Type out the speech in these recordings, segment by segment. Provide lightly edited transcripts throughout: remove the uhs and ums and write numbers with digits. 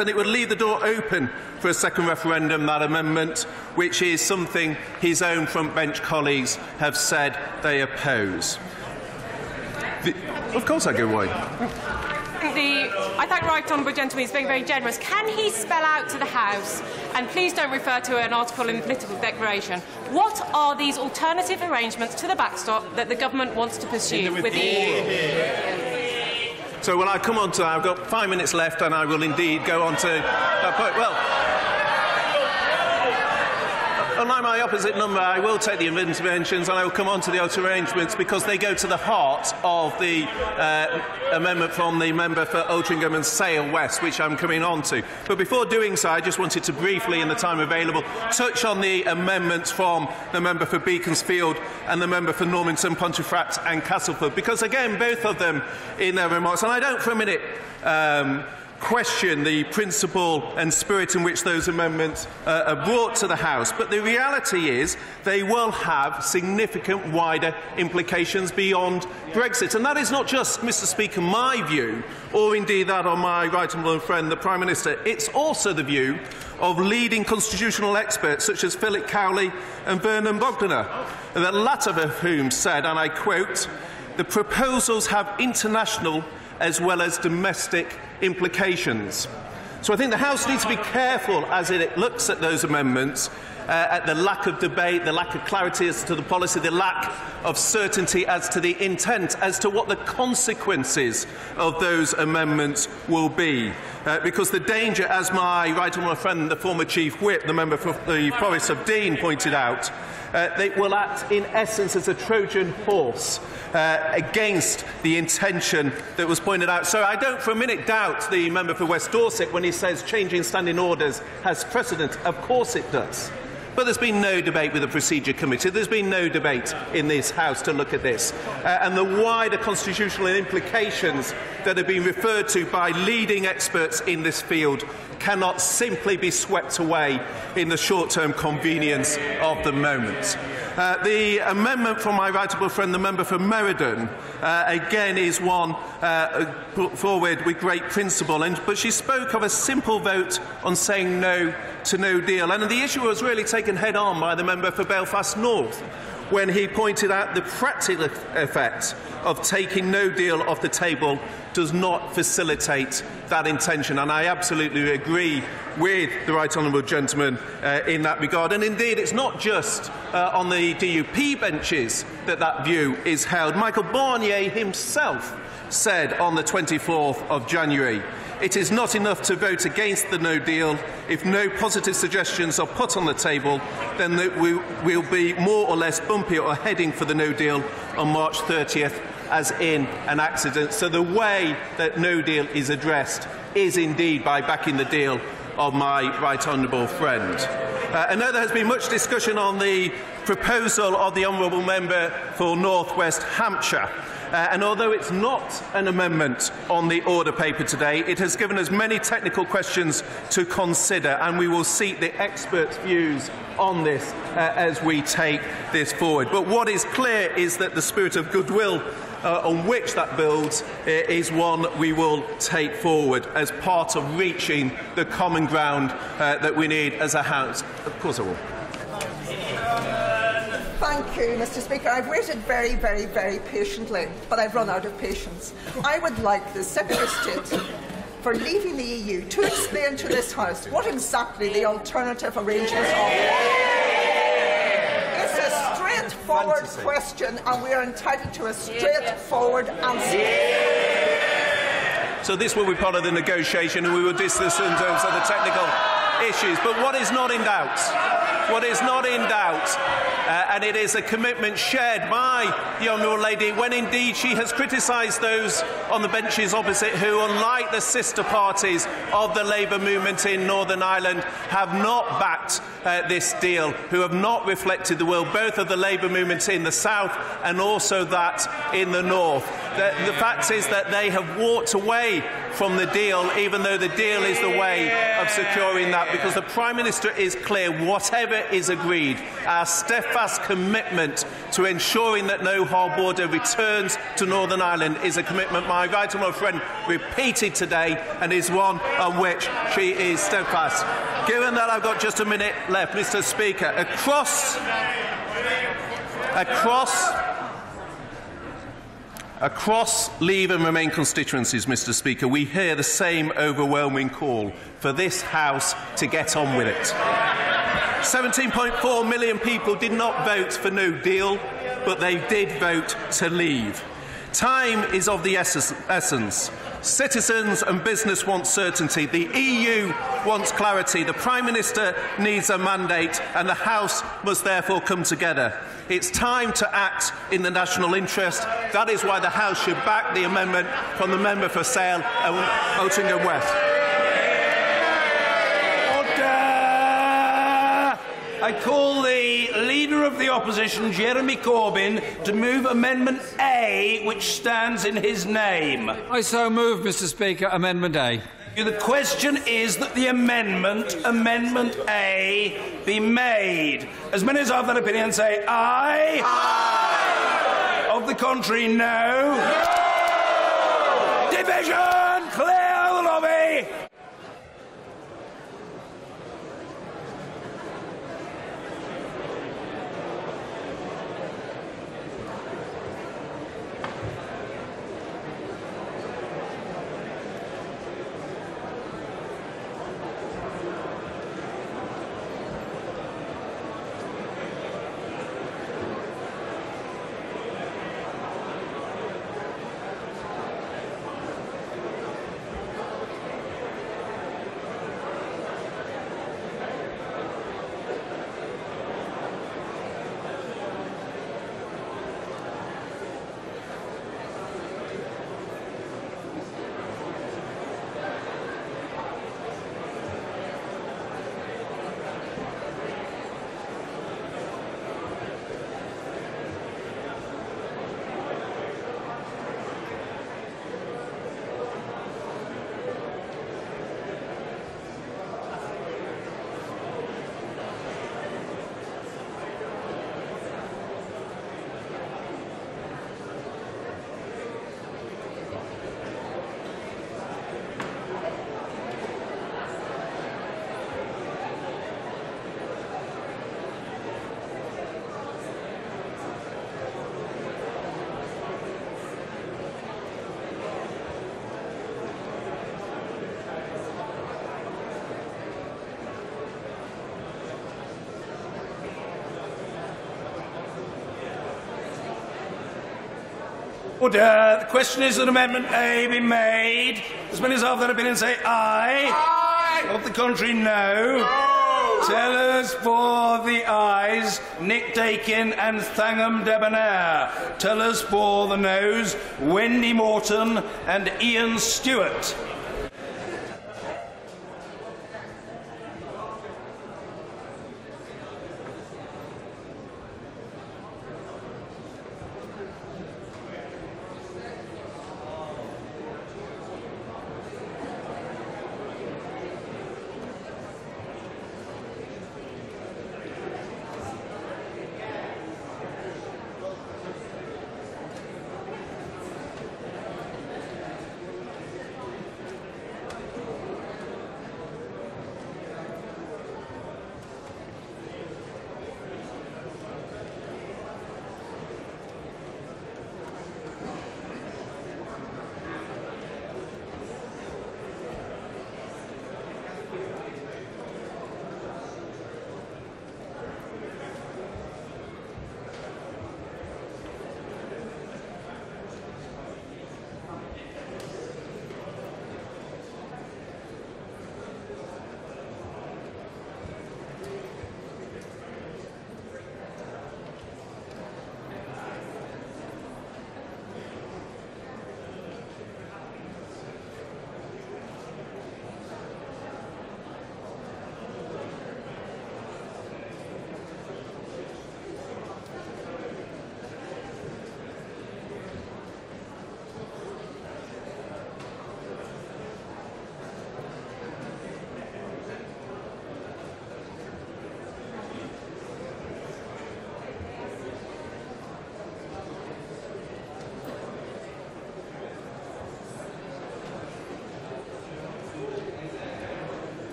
and it would leave the door open for a second referendum, that amendment, which is something his own frontbench colleagues have said they oppose. Of course I go away. I thank the right honourable gentleman. He's being very generous. Can he spell out to the House, and please don't refer to an article in the political declaration, what are these alternative arrangements to the backstop that the government wants to pursue with the EU? So when I come on to, I've got 5 minutes left, and I will indeed go on to that point. Well, unlike my opposite number, I will take the interventions and I will come on to the outer arrangements because they go to the heart of the amendment from the member for Altrincham and Sale West, which I'm coming on to. But before doing so, I just wanted to briefly, in the time available, touch on the amendments from the member for Beaconsfield and the member for Normanton, Pontefract and Castleford, because again, both of them in their remarks, and I don't for a minute question the principle and spirit in which those amendments are brought to the House, but the reality is they will have significant wider implications beyond Brexit. And that is not just, Mr. Speaker, my view, or indeed that of my right honourable friend, the Prime Minister. It's also the view of leading constitutional experts such as Philip Cowley and Vernon Bogdanor, the latter of whom said, and I quote, "The proposals have international as well as domestic implications." So I think the House needs to be careful as it looks at those amendments, at the lack of debate, the lack of clarity as to the policy, the lack of certainty as to the intent, as to what the consequences of those amendments will be. Because the danger, as my right honourable friend, the former Chief Whip, the member for the Forest of Dean, pointed out, they will act in essence as a Trojan horse against the intention that was pointed out. So I don't for a minute doubt the member for West Dorset when he says changing standing orders has precedent. Of course it does. But there's been no debate with the Procedure Committee. There's been no debate in this House to look at this. And the wider constitutional implications that have been referred to by leading experts in this field cannot simply be swept away in the short-term convenience of the moment. The amendment from my right honourable friend, the member for Meriden, again is one put forward with great principle, but she spoke of a simple vote on saying no to no deal. And the issue was really taken head-on by the member for Belfast North when he pointed out the practical effect of taking no deal off the table does not facilitate that intention. And I absolutely agree with the right honourable gentleman in that regard. And indeed, it's not just on the DUP benches that that view is held. Michael Barnier himself said on the 24th of January, "It is not enough to vote against the no deal. If no positive suggestions are put on the table, then we will be more or less bumpy or heading for the no deal on March 30th as in an accident." So the way that no deal is addressed is indeed by backing the deal of my right honourable friend. I know there has been much discussion on the proposal of the honourable member for North West Hampshire. And although it's not an amendment on the order paper today, it has given us many technical questions to consider, and we will seek the experts' views on this as we take this forward. But what is clear is that the spirit of goodwill on which that builds is one we will take forward as part of reaching the common ground that we need as a House. Of course I will. Thank you, Mr. Speaker. I've waited very, very, very patiently, but I've run out of patience. I would like the Secretary of State for leaving the EU to explain to this House what exactly the alternative arrangements are. It's a straightforward question, and we are entitled to a straightforward answer. So this will be part of the negotiation, and we will discuss in terms of the technical issues. But what is not in doubt, and it is a commitment shared by the Honourable Lady when indeed she has criticised those on the benches opposite who, unlike the sister parties of the Labour movement in Northern Ireland, have not backed this deal, who have not reflected the will both of the Labour movement in the south and also that in the north. The fact is that they have walked away from the deal, even though the deal is the way of securing that, because the Prime Minister is clear, whatever is agreed, our steadfast commitment to ensuring that no hard border returns to Northern Ireland is a commitment my right honourable friend repeated today and is one on which she is steadfast. Given that I've got just a minute left, Mr. Speaker, across Leave and Remain constituencies, Mr. Speaker, we hear the same overwhelming call for this House to get on with it. 17.4 million people did not vote for no deal, but they did vote to leave. Time is of the essence. Citizens and business want certainty. The EU wants clarity. The Prime Minister needs a mandate, and the House must therefore come together. It's time to act in the national interest. That is why the House should back the amendment from the member for Sale and Altrincham West. I call the Leader of the Opposition, Jeremy Corbyn, to move Amendment A, which stands in his name. I so move, Mr. Speaker, Amendment A. The question is that the Amendment A, be made. As many as are of that opinion say aye. Aye. Of the contrary, no. No. Division! Clear the lobby! Order. The question is that Amendment A be made. As many as are of that opinion say aye. Aye. Of the contrary, no. No. Tellers for the ayes, Nick Dakin and Thangham Debonair. Tellers for the noes, Wendy Morton and Ian Stewart.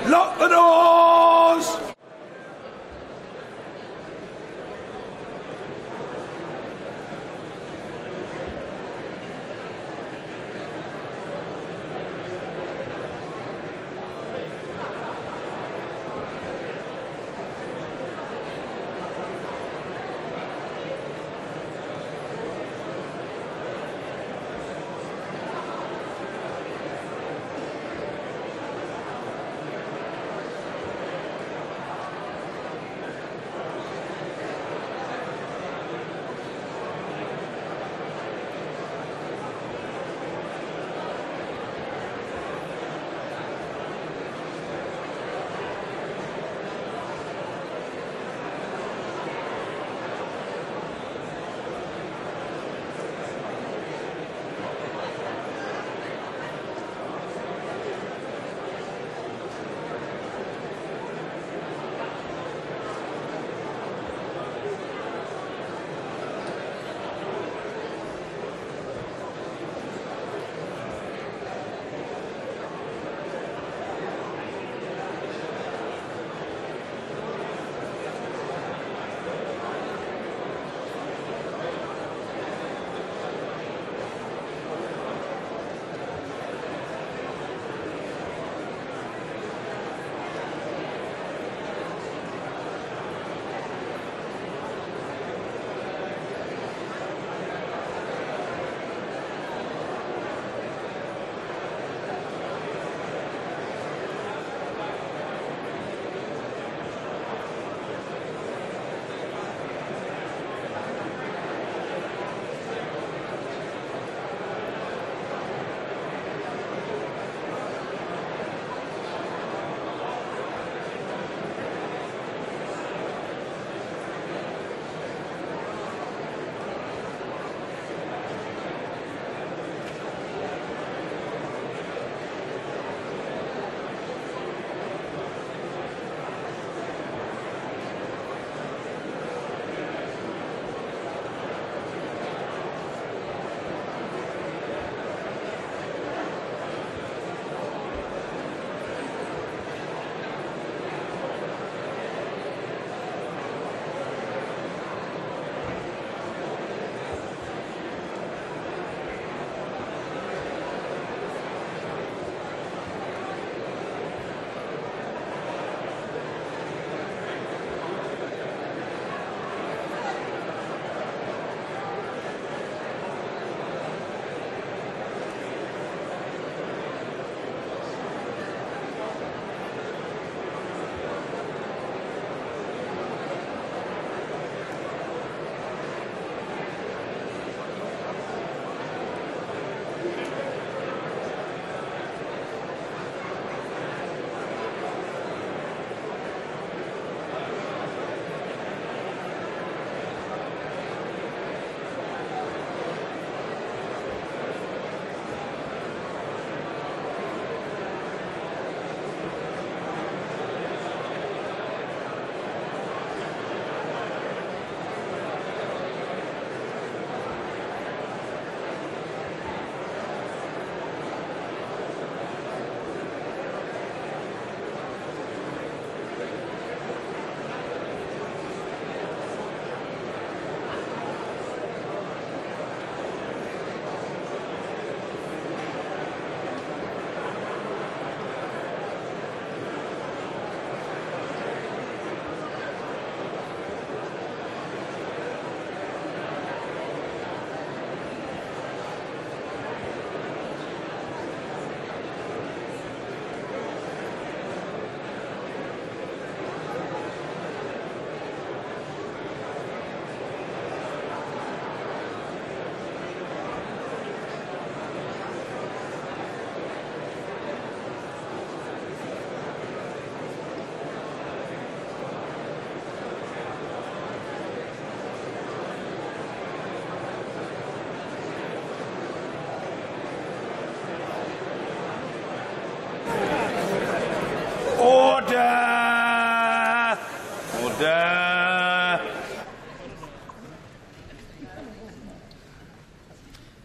Lock the doors!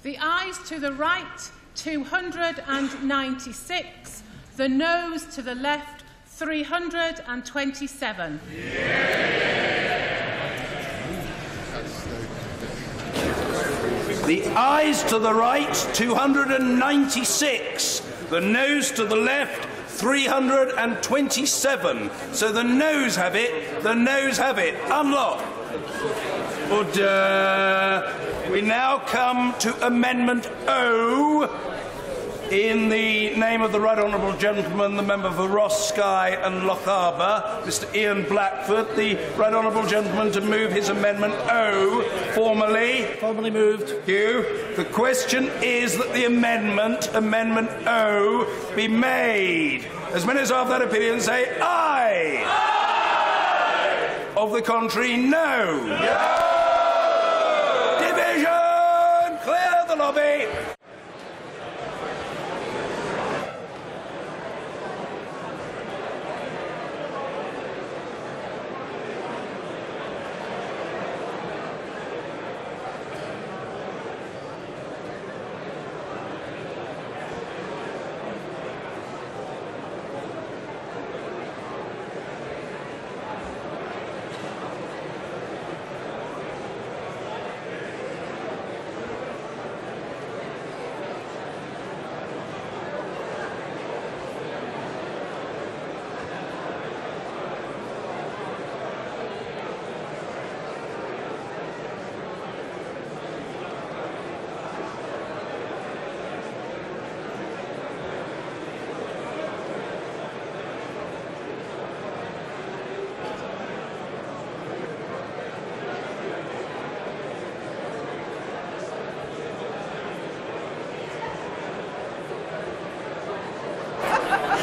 The ayes to the right, 296. The noes to the left, 327. The ayes to the right, 296. The noes to the left, 327. So the noes have it. The noes have it. Unlock. Order. We now come to Amendment O. In the name of the Right Honourable Gentleman, the member for Ross, Skye and Lochaber, Mr Ian Blackford, the Right Honourable Gentleman to move his Amendment O formally. Formally moved. Thank you. The question is that the Amendment O, be made. As many as are of that opinion say aye. Aye. Of the contrary, no. No. Division! Clear the lobby.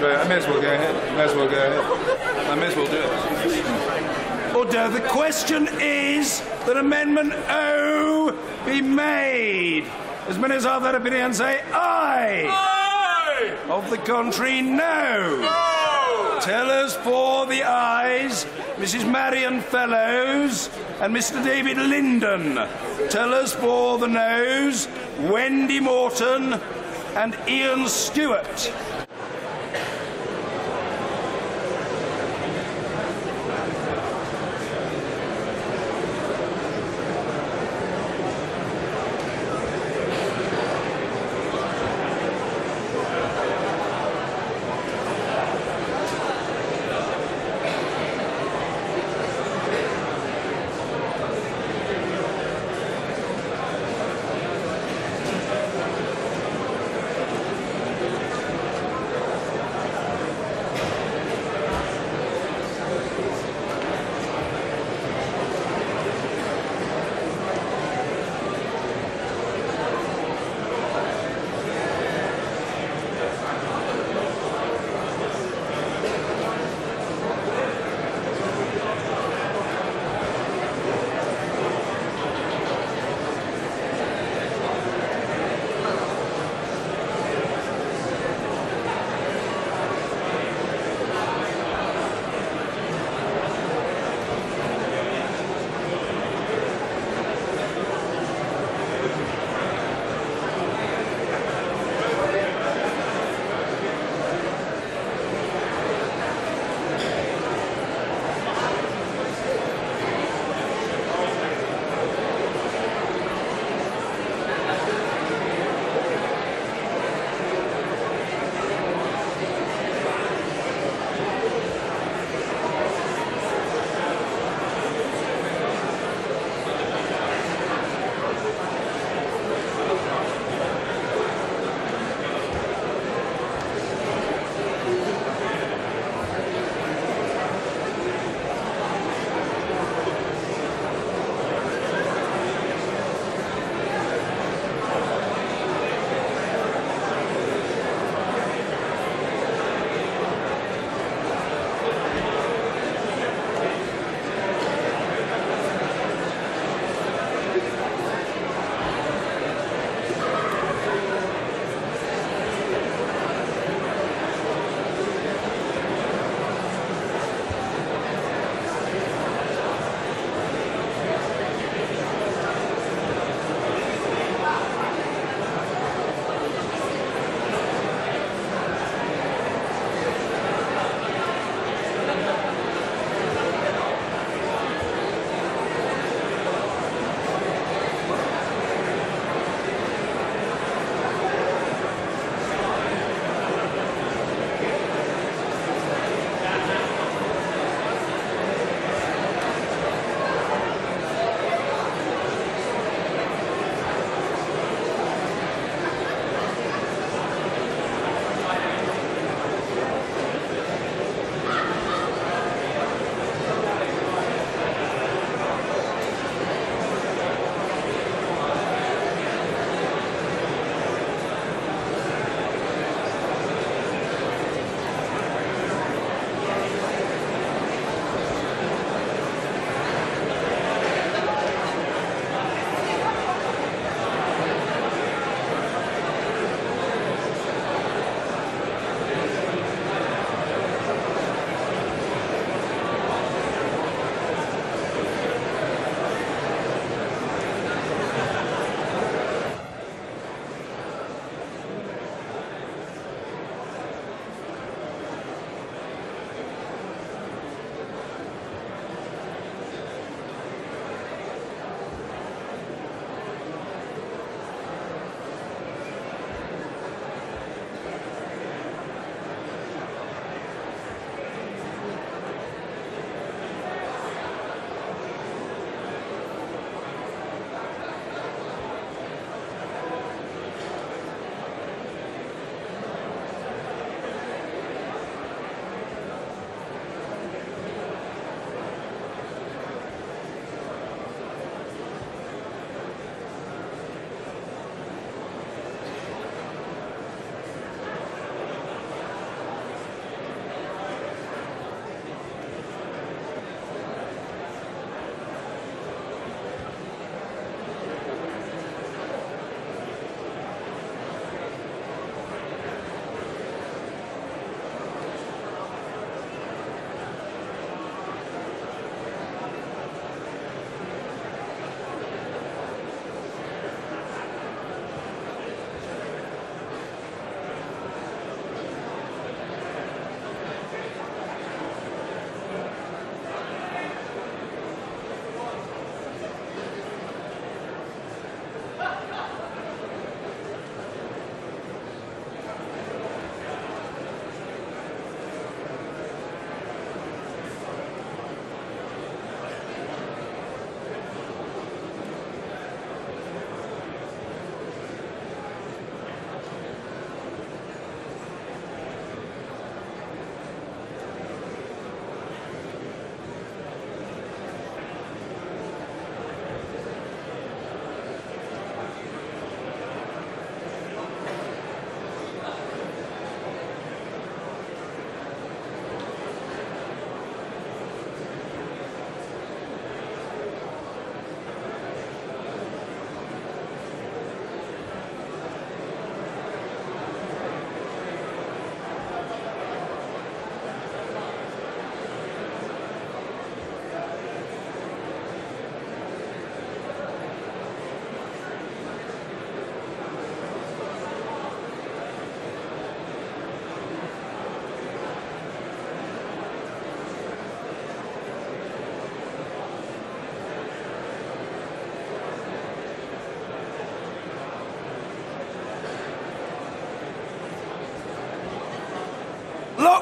I may as well go ahead. I may as well do it. Order. The question is that Amendment O be made. As many as are of that opinion say aye. Aye. Of the contrary, no. No. Tellers for the ayes, Mrs Marion Fellows and Mr David Linden. Tellers for the noes, Wendy Morton and Ian Stewart.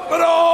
Applause!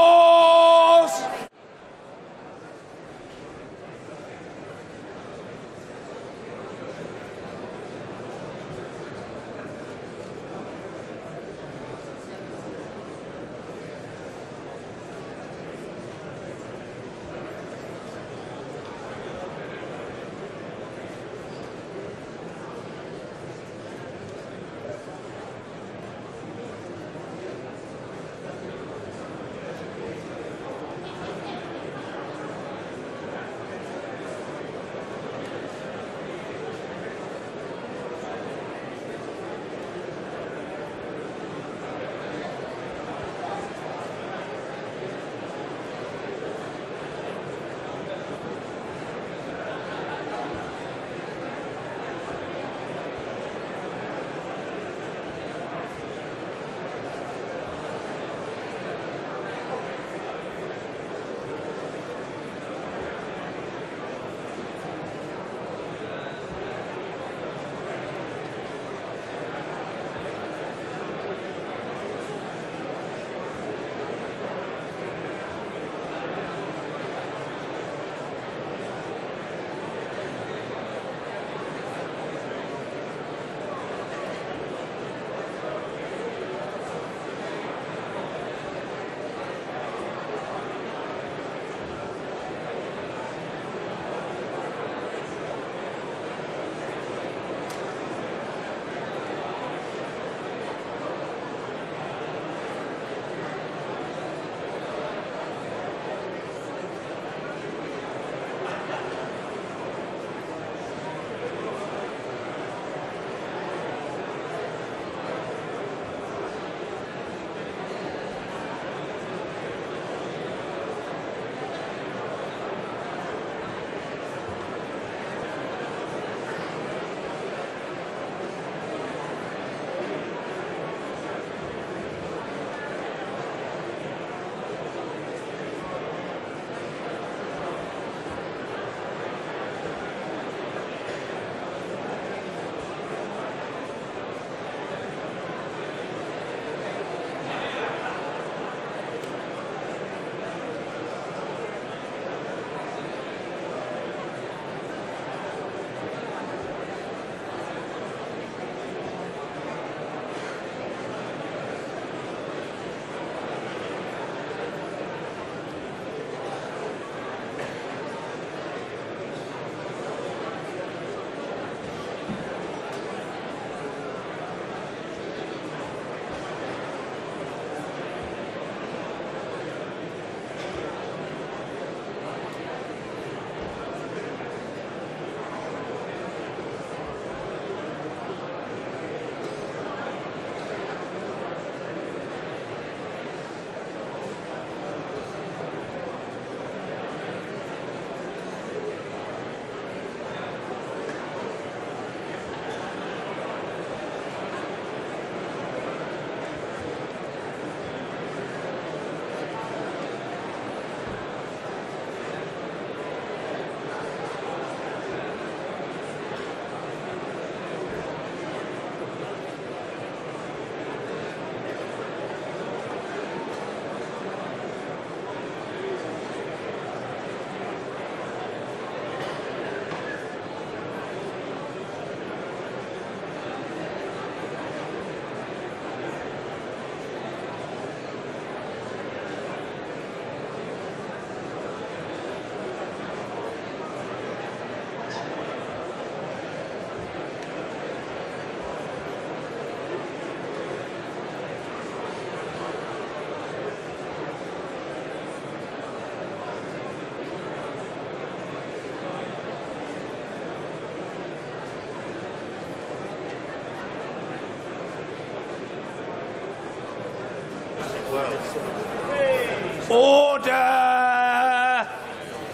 Order!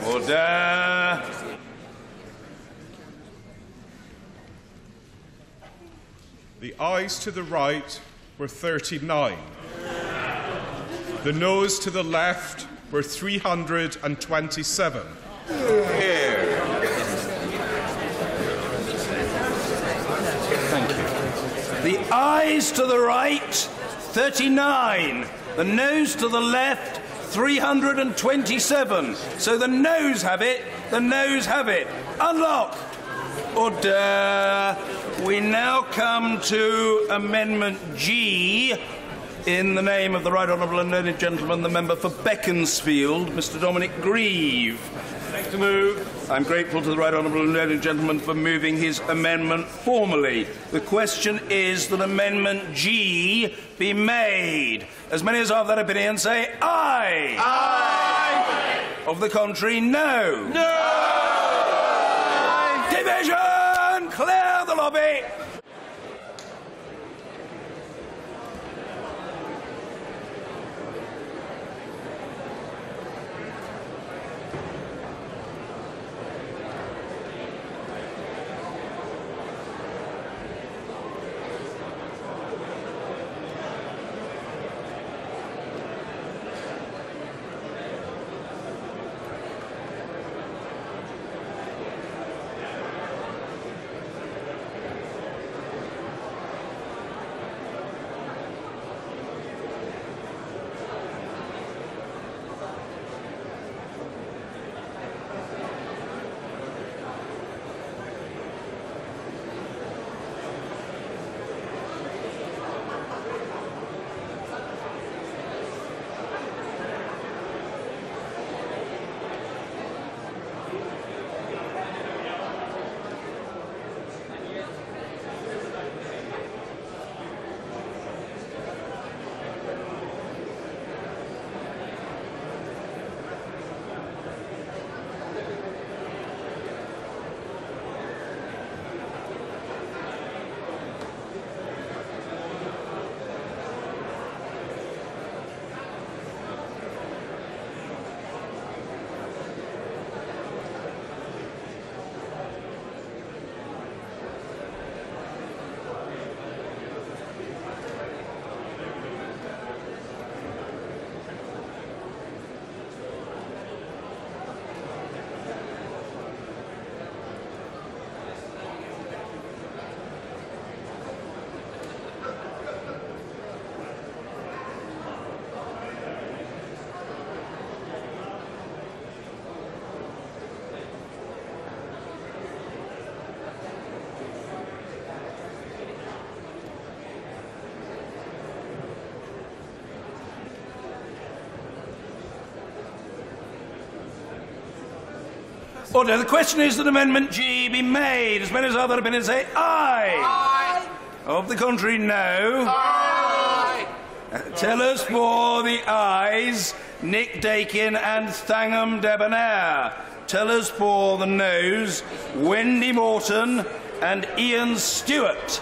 Order! The ayes to the right were 39. The noes to the left were 327. The ayes to the right, 39. The noes to the left, 327. So the noes have it. The noes have it. Unlock. Order. We now come to Amendment G. In the name of the Right Honourable and learned gentleman, the member for Beaconsfield, Mr. Dominic Grieve. To move. I'm grateful to the Right Honourable and learned gentleman for moving his amendment formally. The question is that Amendment G be made. As many as are of that opinion say aye. Aye. Of the contrary, no. No. Aye. Division! Clear the lobby. Order. The question is that Amendment G be made. As many as are of that opinion say aye. Aye. Of the contrary, no. Aye. Tell us for the ayes, Nick Dakin and Thangham Debonair. Tell us for the noes, Wendy Morton and Ian Stewart.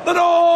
the doors!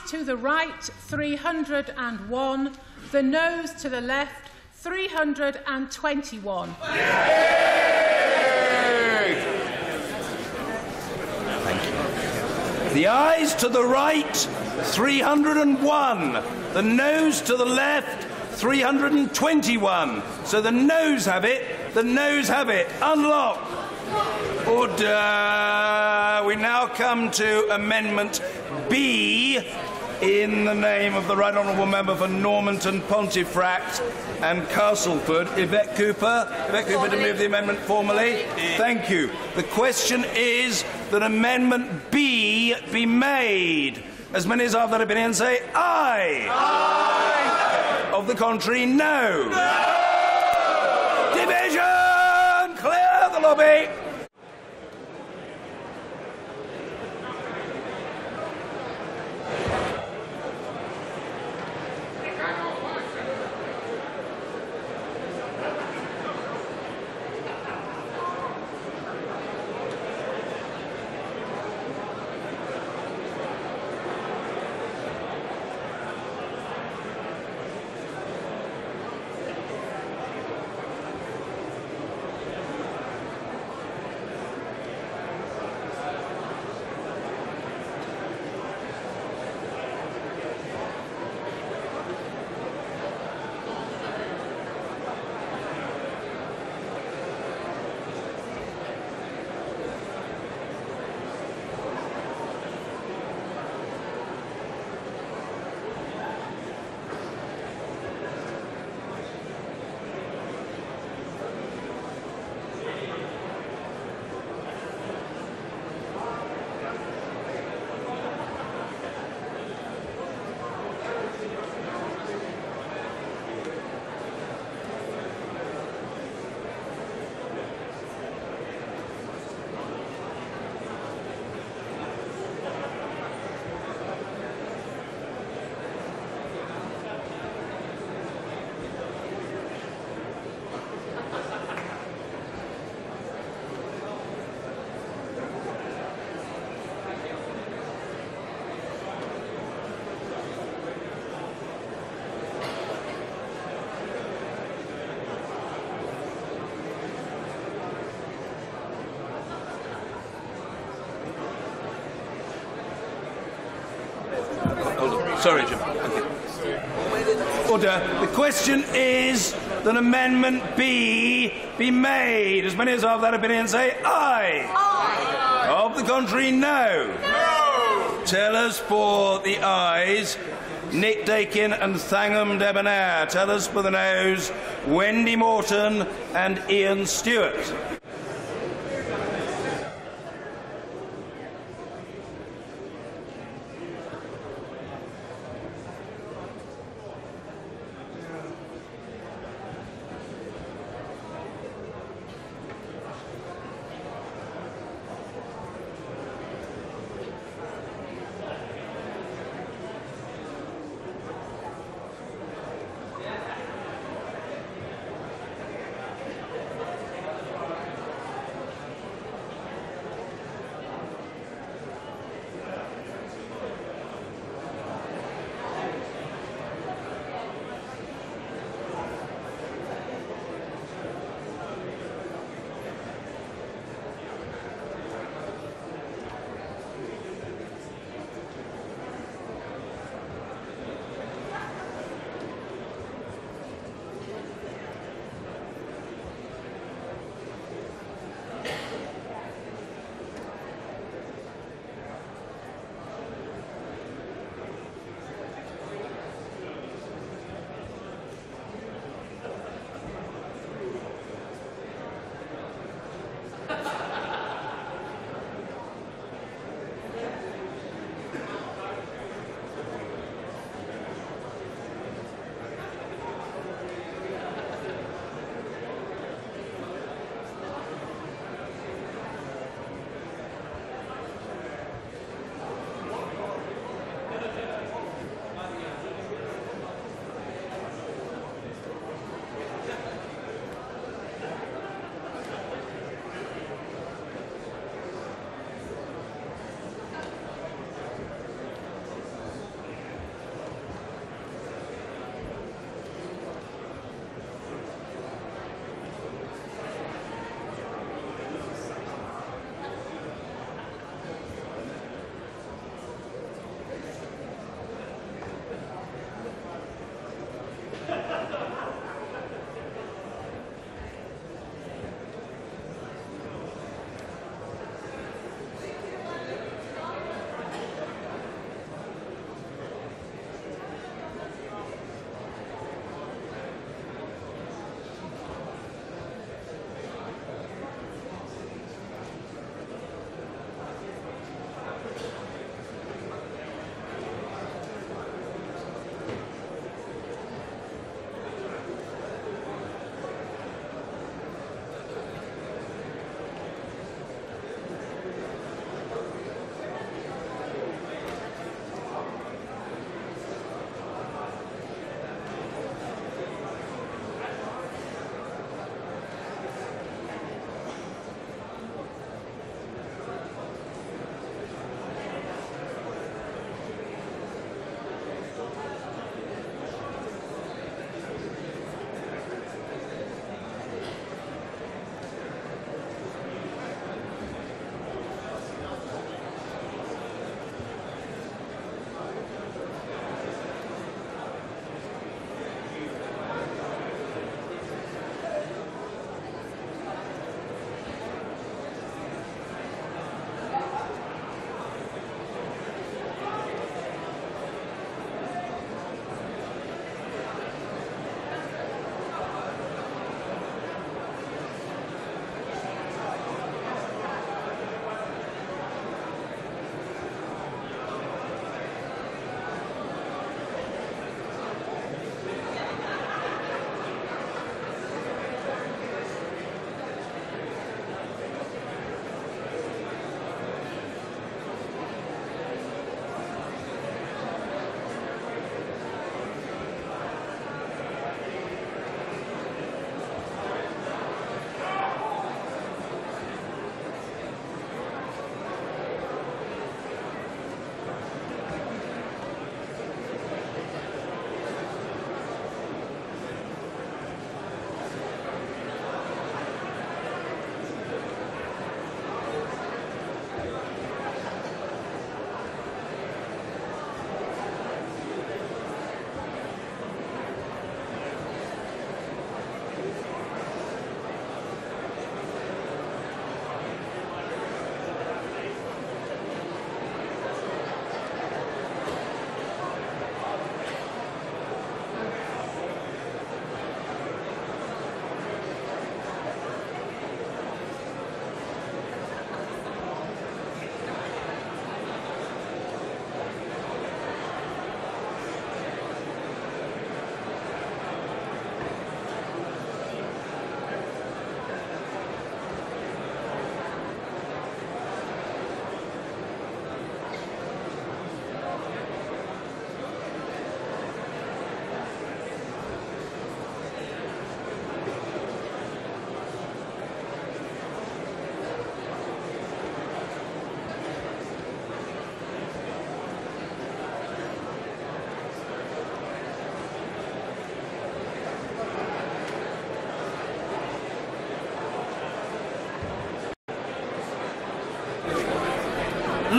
to the right, 301. The noes to the left, 321. Thank you. The ayes to the right, 301. The noes to the left, 321. So the noes have it. The noes have it. Unlock. Order. We now come to Amendment B, in the name of the Right Honourable Member for Normanton, Pontefract and Castleford, Yvette Cooper. Yvette Cooper to move the amendment formally. Thank you. The question is that Amendment B be made. As many as are of that opinion say aye. Aye. Of the contrary, no. No. Division! Clear the lobby. Sorry, Jim. Okay. Order. The question is that Amendment B be made. As many as are of that opinion say aye. Aye. Of the contrary, no. No. Tellers for the ayes, Nick Dakin and Thangham Debonair. Tellers for the noes, Wendy Morton and Ian Stewart.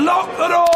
Lock the doors!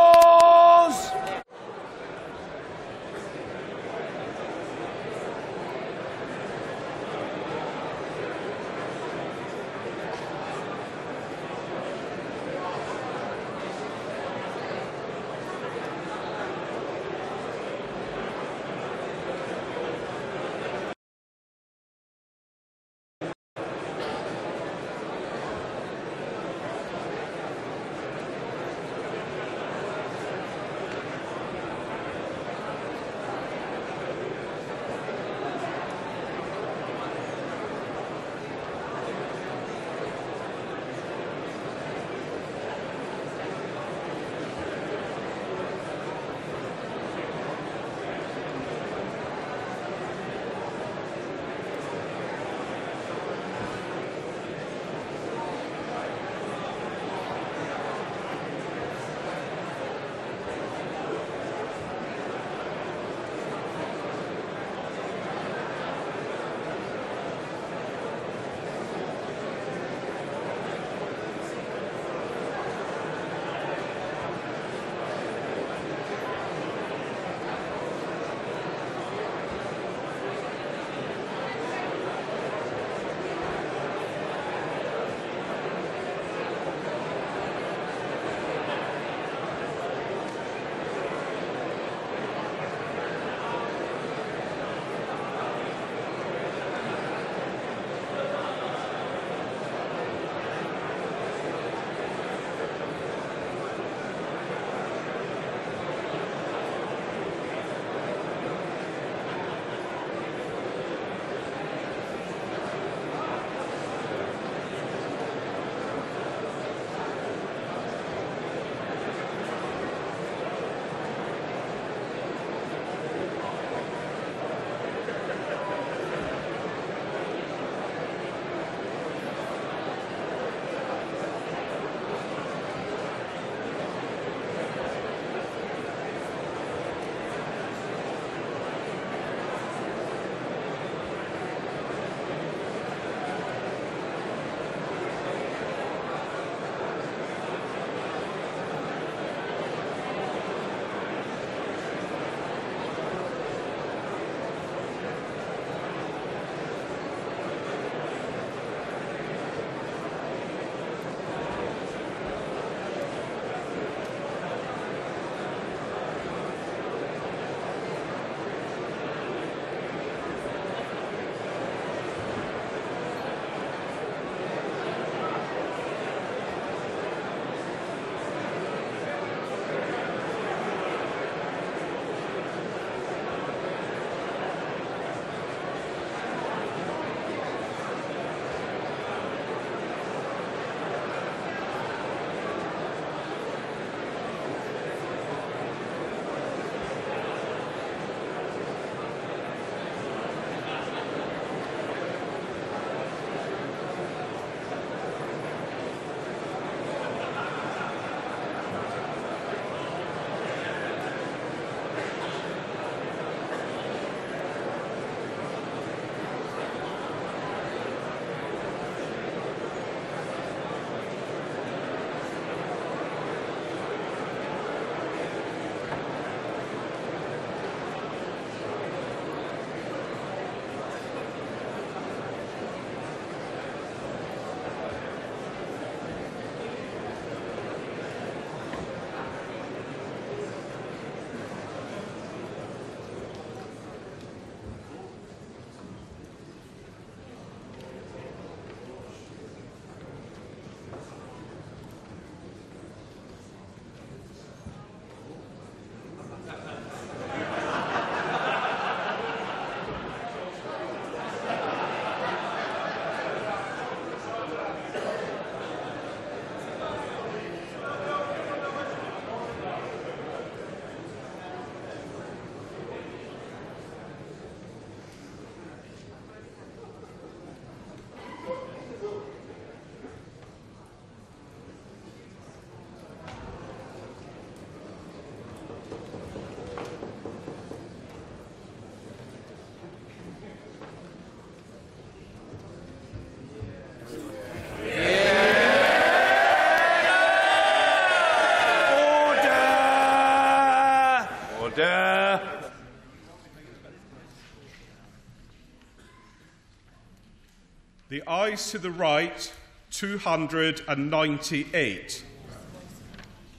ayes to the right, 298.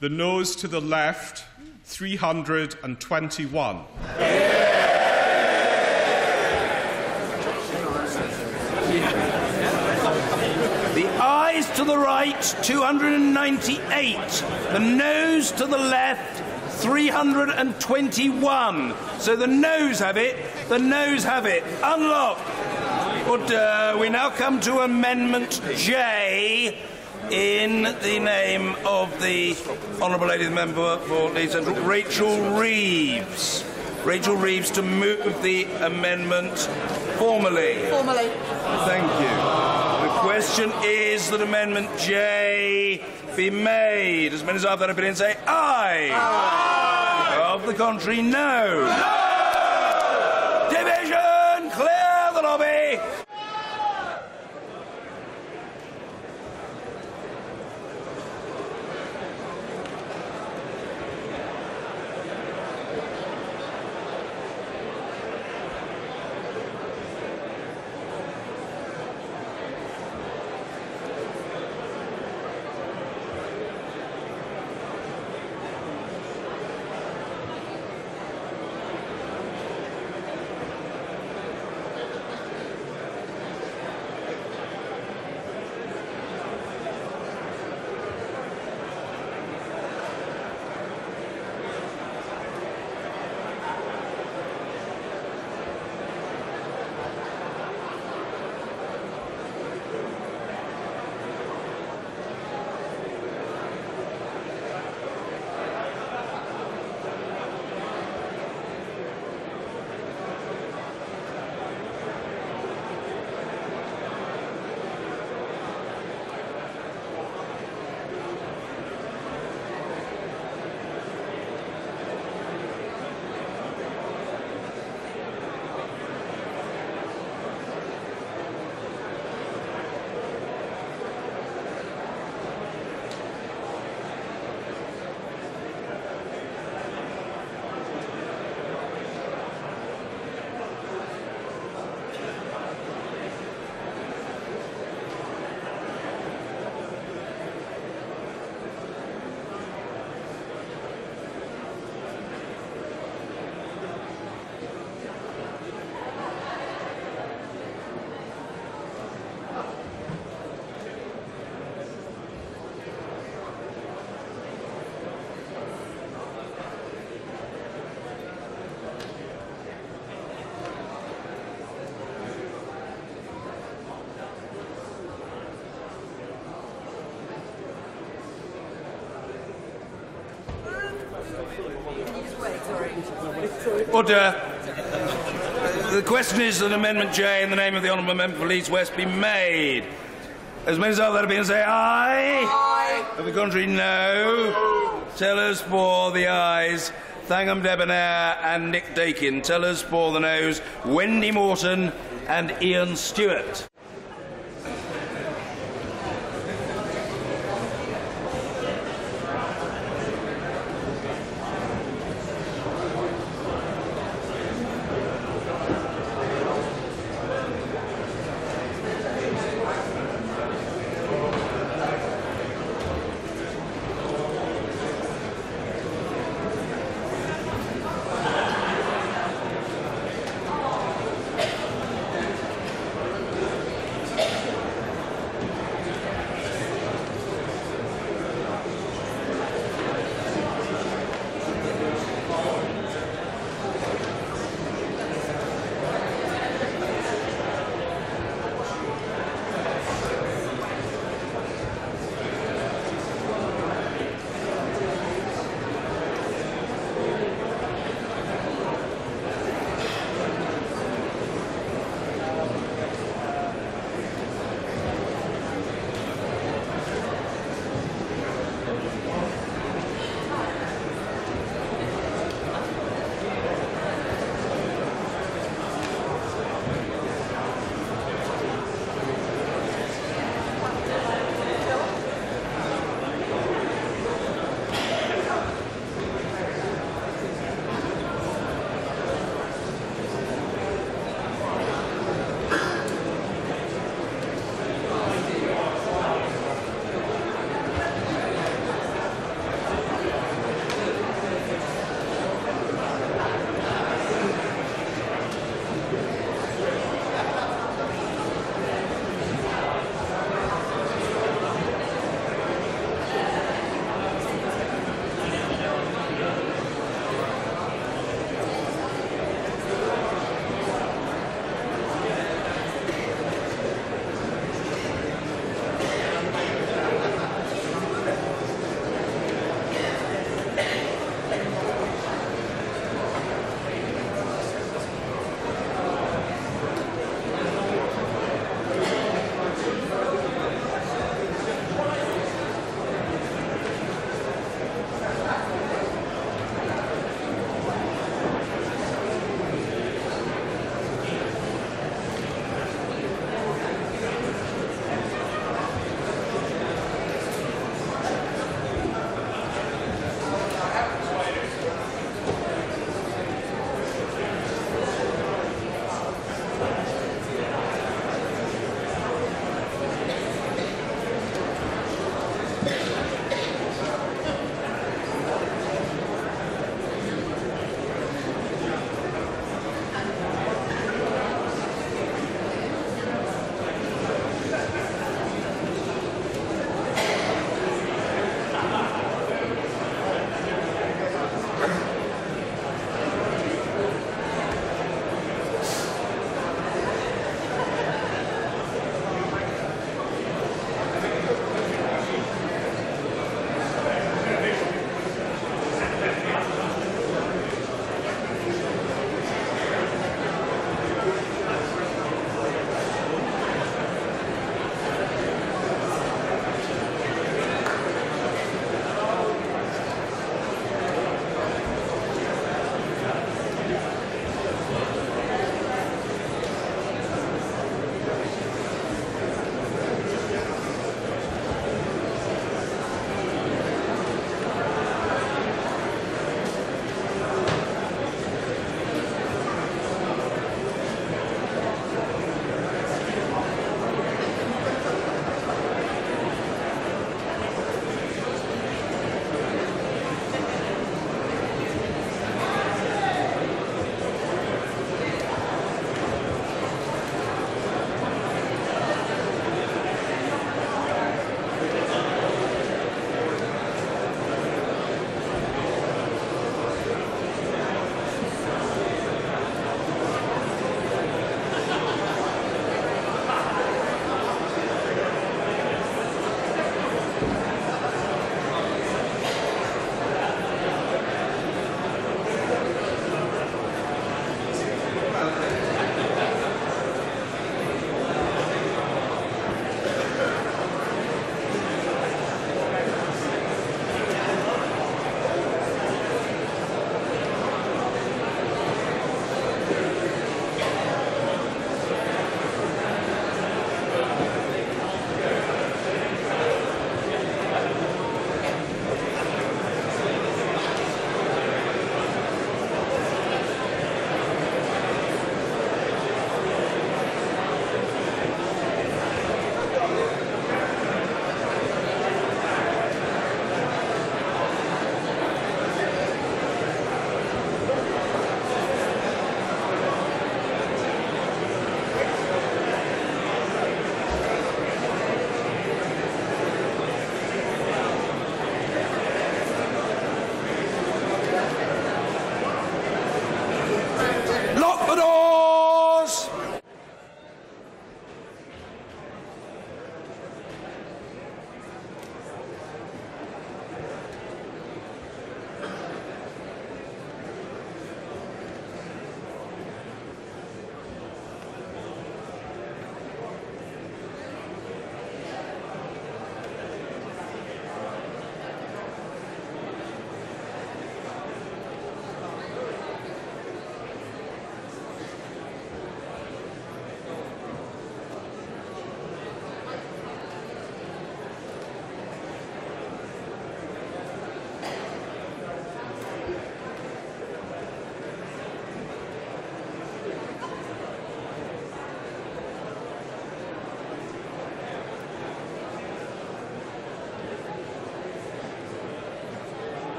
The noes to the left, 321. The ayes to the right, 298. The noes to the left, 321. So the noes have it. The noes have it. Unlock. We now come to Amendment J in the name of the Honourable Lady the Member for Leeds Central, Rachel Reeves. Rachel Reeves to move the amendment formally. Formally. Thank you. The question is that Amendment J be made. As many as have that opinion say aye. Aye. Of the contrary, no. No. Division, clear the lobby. Order. The question is that Amendment J in the name of the Honourable Member for Leeds West be made. As many as have that opinion say aye. Aye. Of the contrary, no. Tellers for the ayes, Thangham Debonair and Nick Dakin. Tellers for the noes, Wendy Morton and Ian Stewart.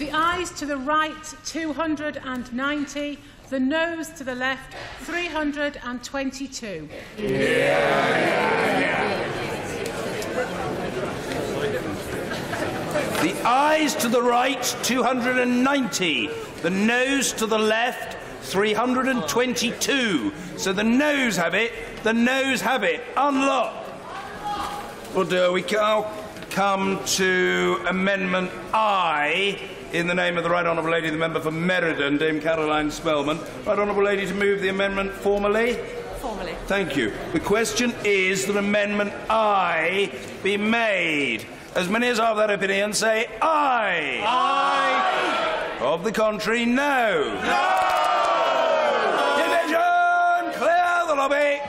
The ayes to the right, 290. The noes to the left, 322. The ayes to the right, 290. The noes to the left, 322. So the noes have it. The noes have it. Unlock. Well, we now come to Amendment I. In the name of the Right Honourable Lady, the member for Meriden, Dame Caroline Spellman. Right Honourable Lady, to move the amendment formally? Formally. Thank you. The question is that Amendment I be made. As many as are of that opinion say aye. Aye. Of the contrary, no. No. Division! Clear the lobby.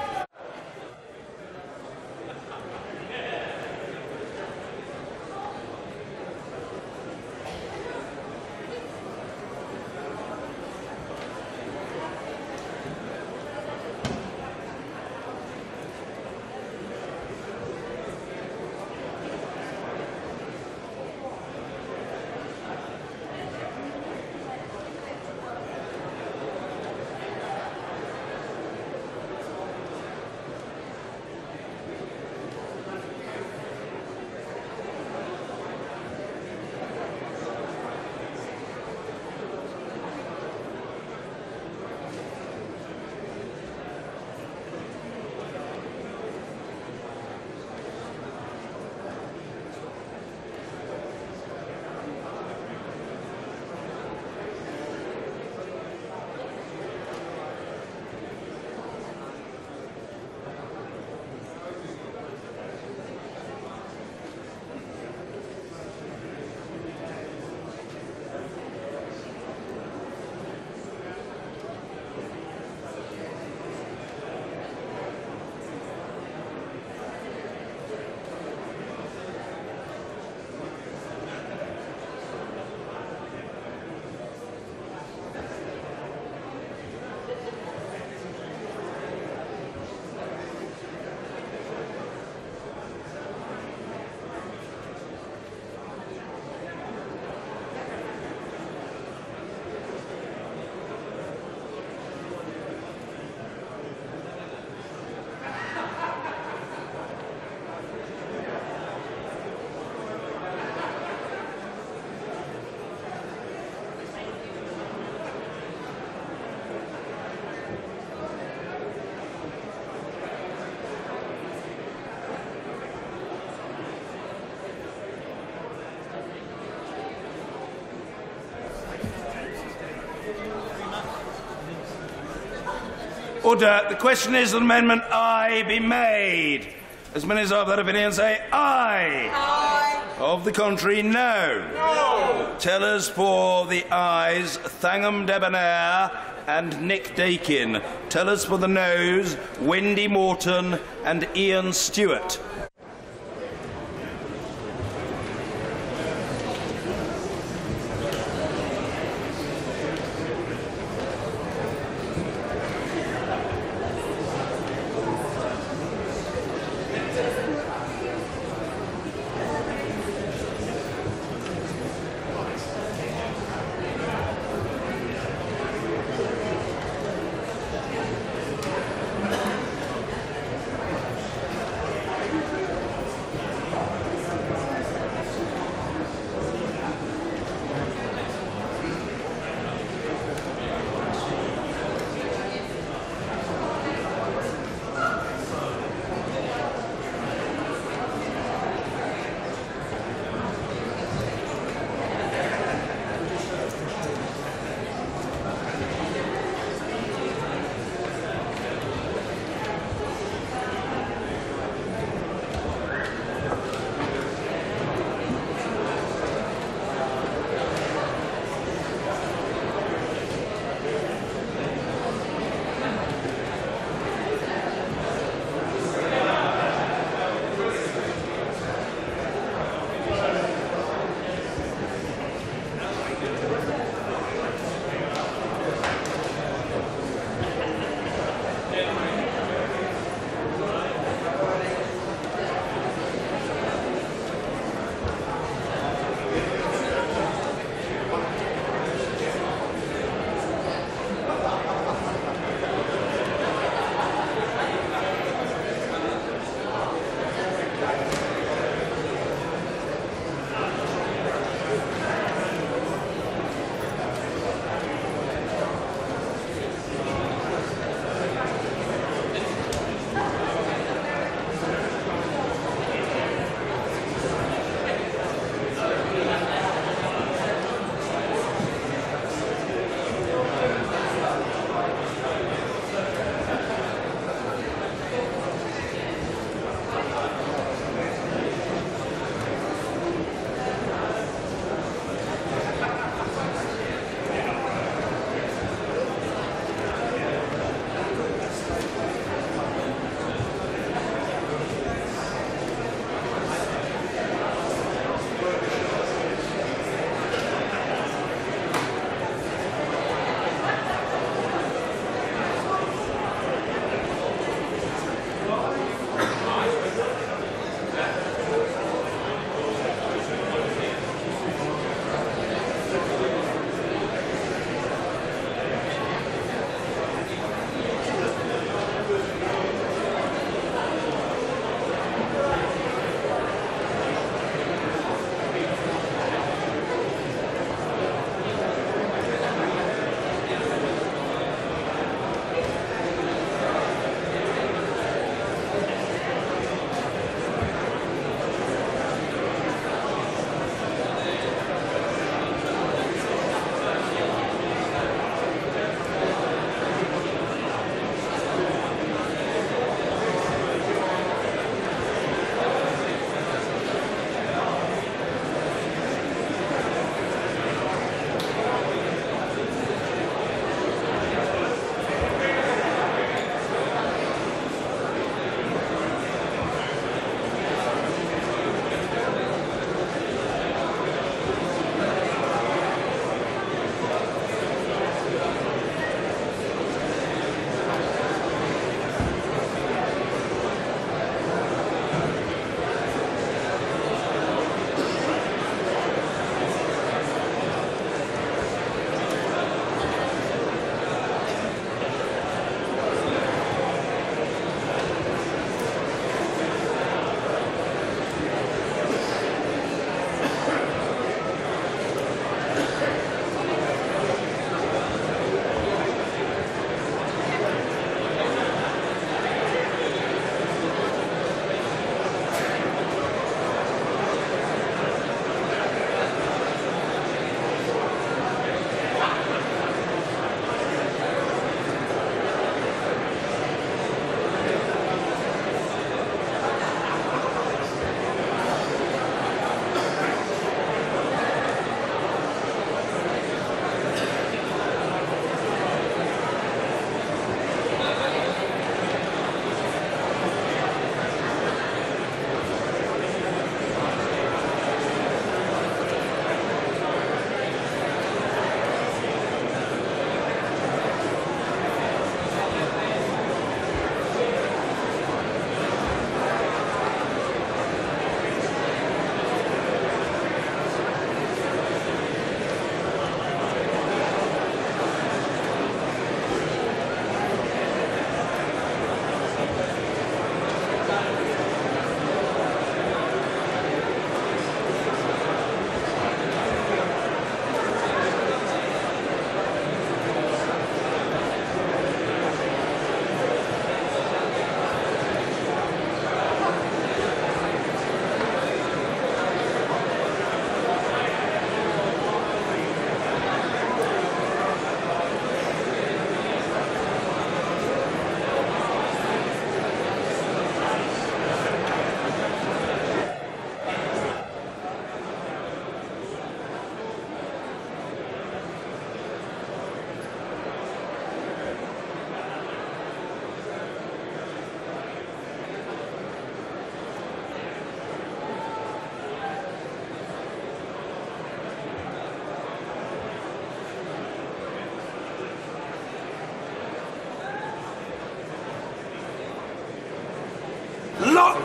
Order. The question is that Amendment I be made. As many as are of that opinion say aye. Aye. Of the contrary, no. No. Tellers for the ayes, Thangham Debonair and Nick Dakin. Tellers for the noes, Wendy Morton and Ian Stewart.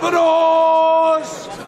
the doors!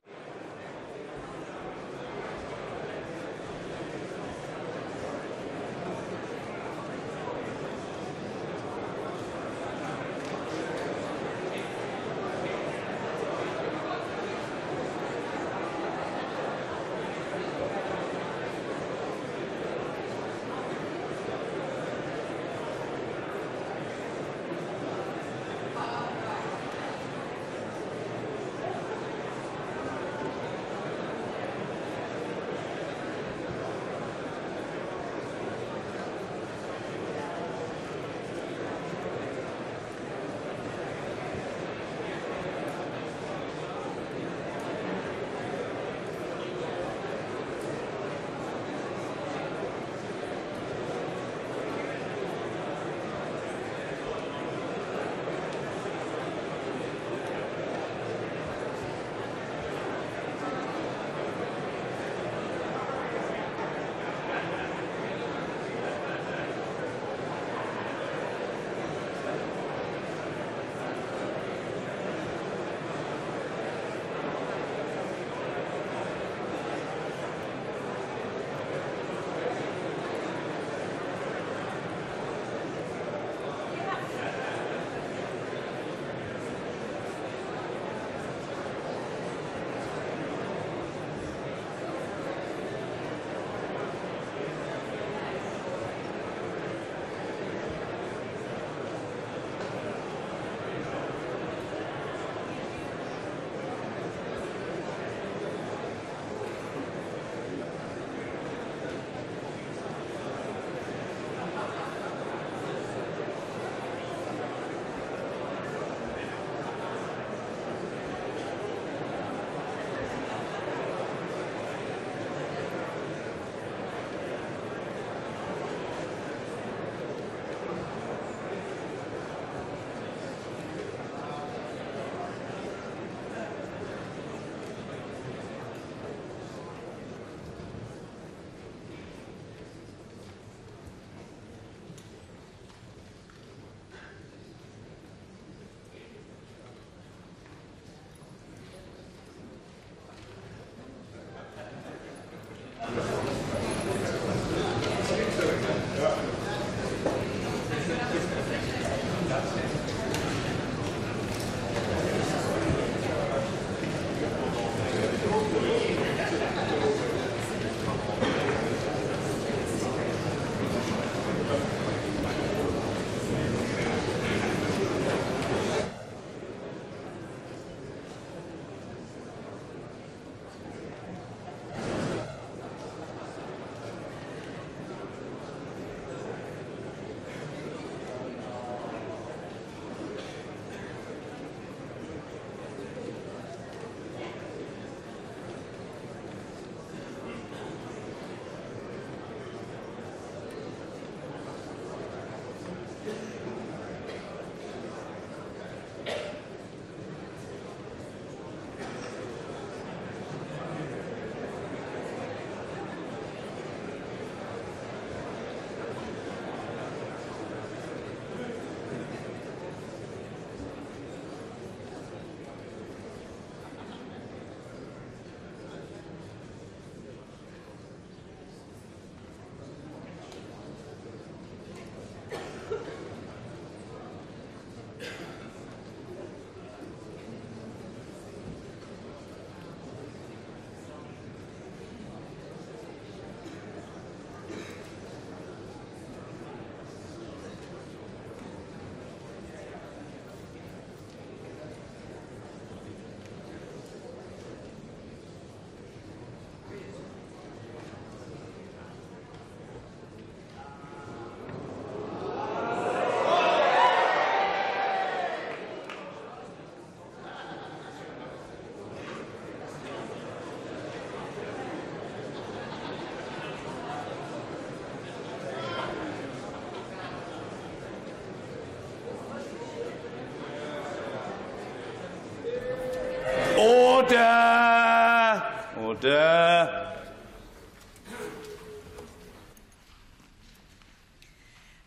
Order! Order!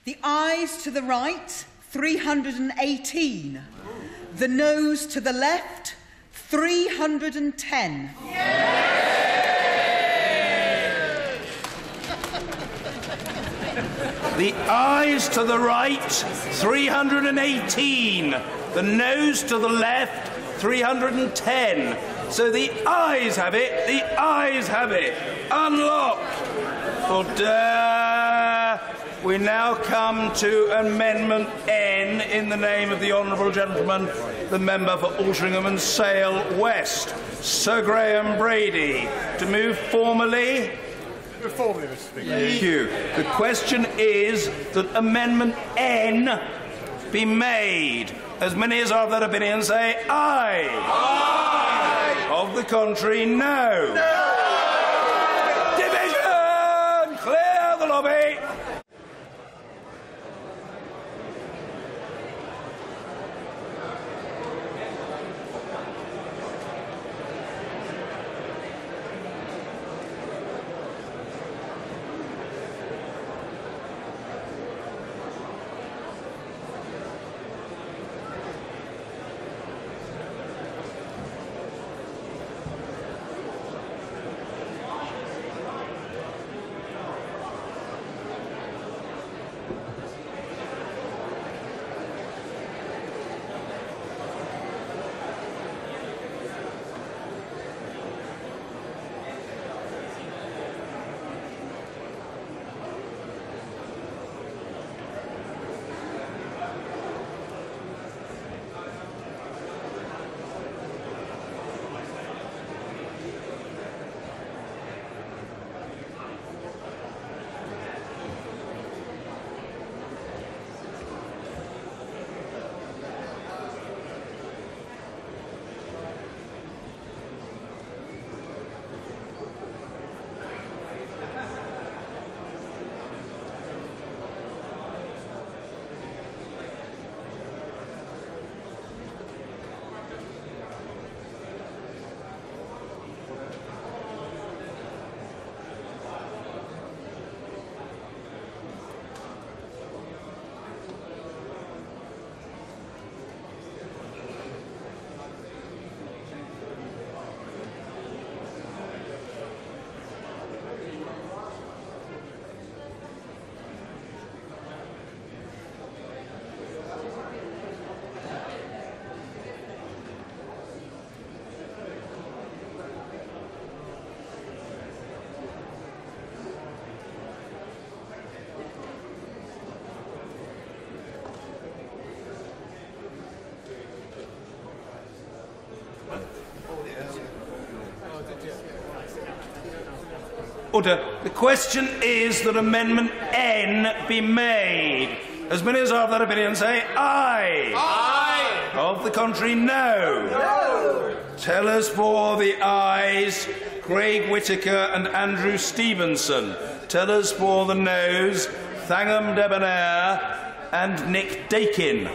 The ayes to the right, 318. The noes to the left, 310. The ayes to the right, 318. The noes to the left, 310. So the ayes have it, the ayes have it. Unlock. Order. We now come to Amendment N in the name of the Honourable Gentleman, the member for Altrincham and Sale West, Sir Graham Brady. To move formally. Formally, Mr. Speaker. Thank you. The question is that Amendment N be made. As many as are of that opinion say aye. Aye. Of the contrary, no. No. Division! Clear the lobby. Order. The question is that Amendment N be made. As many as are of that opinion say aye. Aye. Of the contrary, no. No. Tellers for the ayes, Craig Whitaker and Andrew Stevenson. Tellers for the noes, Thangham Debonair and Nick Dakin.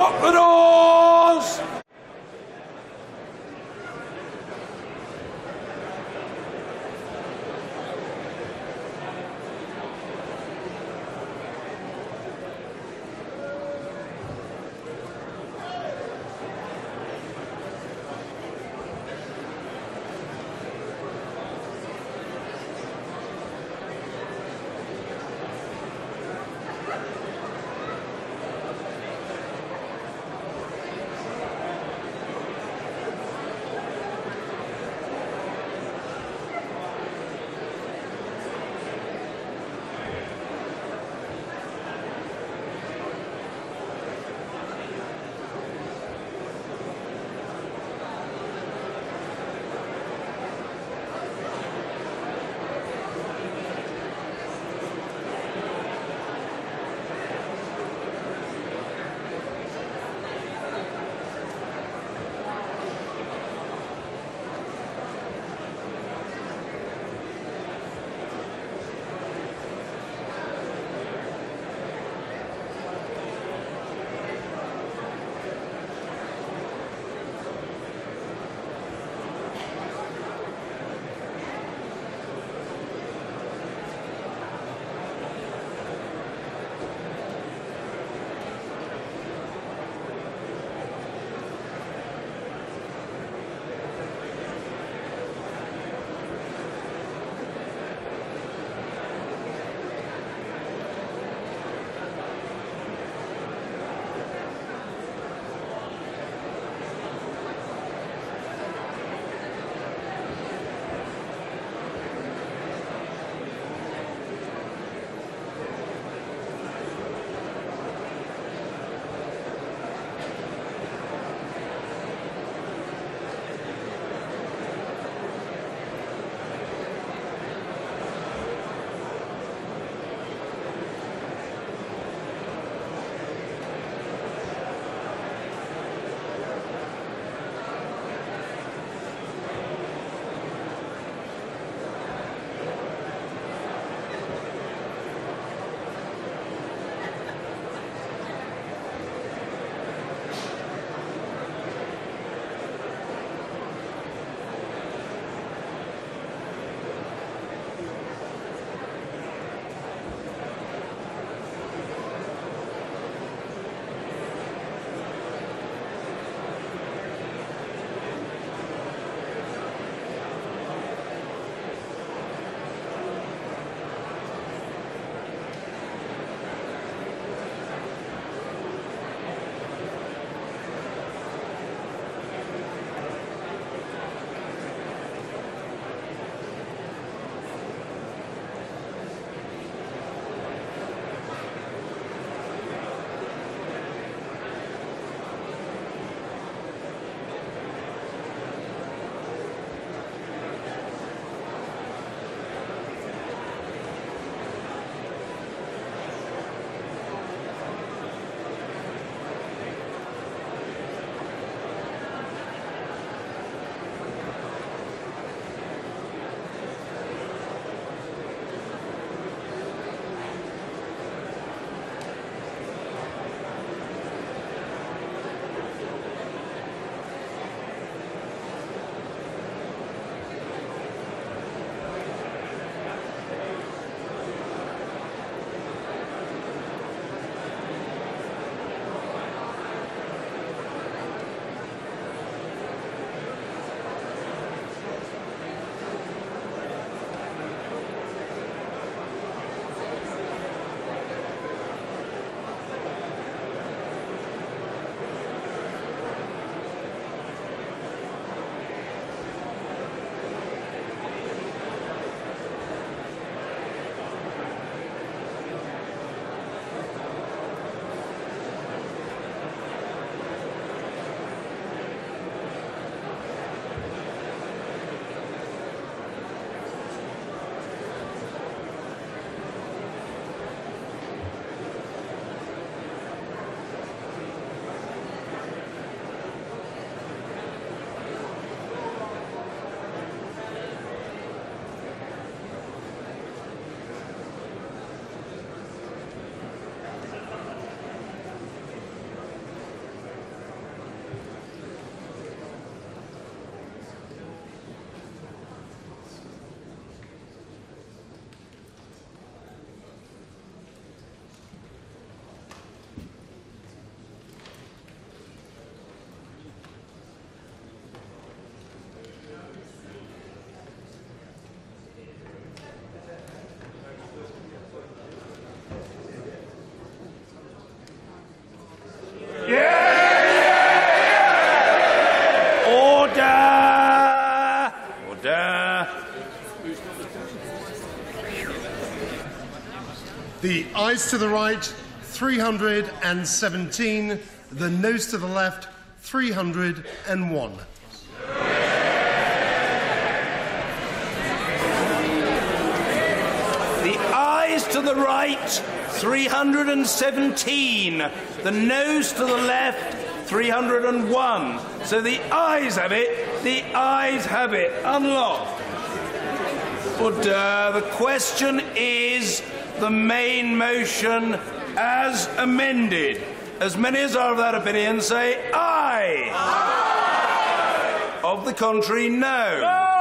Lock the doors! ayes to the right, 317. The noes to the left, 301. The ayes to the right, 317. The noes to the left, 301. So the ayes have it. The ayes have it. Unlocked. But the question is the main motion as amended. As many as are of that opinion say aye. Aye. Of the contrary, no. No.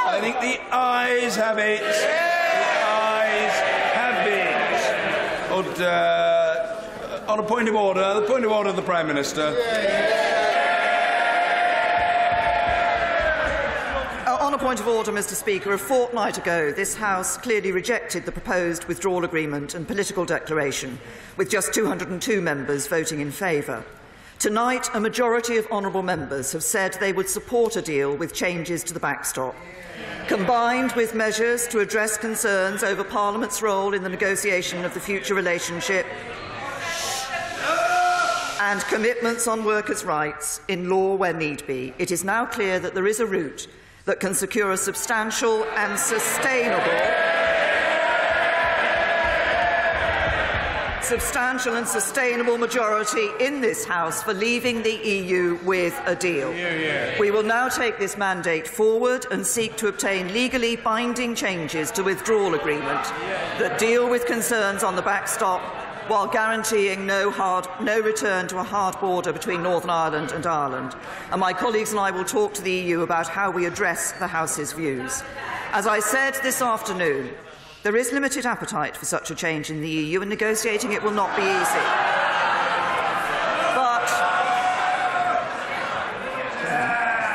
I think the ayes have it. The ayes have it. But, on a point of order, the point of order of the Prime Minister. On a point of order, Mr. Speaker, a fortnight ago, this House clearly rejected the proposed withdrawal agreement and political declaration, with just 202 members voting in favour. Tonight, a majority of honourable members have said they would support a deal with changes to the backstop. Combined with measures to address concerns over Parliament's role in the negotiation of the future relationship and commitments on workers' rights in law where need be, it is now clear that there is a route that can secure a substantial and sustainable majority in this House for leaving the EU with a deal. We will now take this mandate forward and seek to obtain legally binding changes to withdrawal agreement that deal with concerns on the backstop while guaranteeing no return to a hard border between Northern Ireland and Ireland. And my colleagues and I will talk to the EU about how we address the House's views. As I said this afternoon, there is limited appetite for such a change in the EU, and negotiating it will not be easy.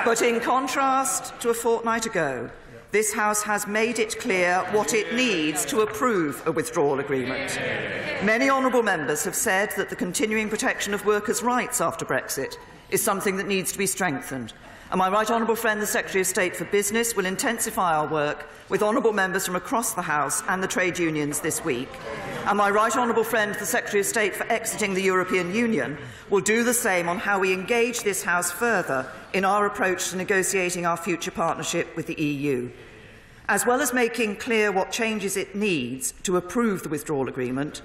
But in contrast to a fortnight ago, this House has made it clear what it needs to approve a withdrawal agreement. Many honourable members have said that the continuing protection of workers' rights after Brexit is something that needs to be strengthened. And my right honourable friend, the Secretary of State for Business, will intensify our work with honourable members from across the House and the trade unions this week. And my right honourable friend, the Secretary of State for exiting the European Union, will do the same on how we engage this House further in our approach to negotiating our future partnership with the EU. As well as making clear what changes it needs to approve the withdrawal agreement,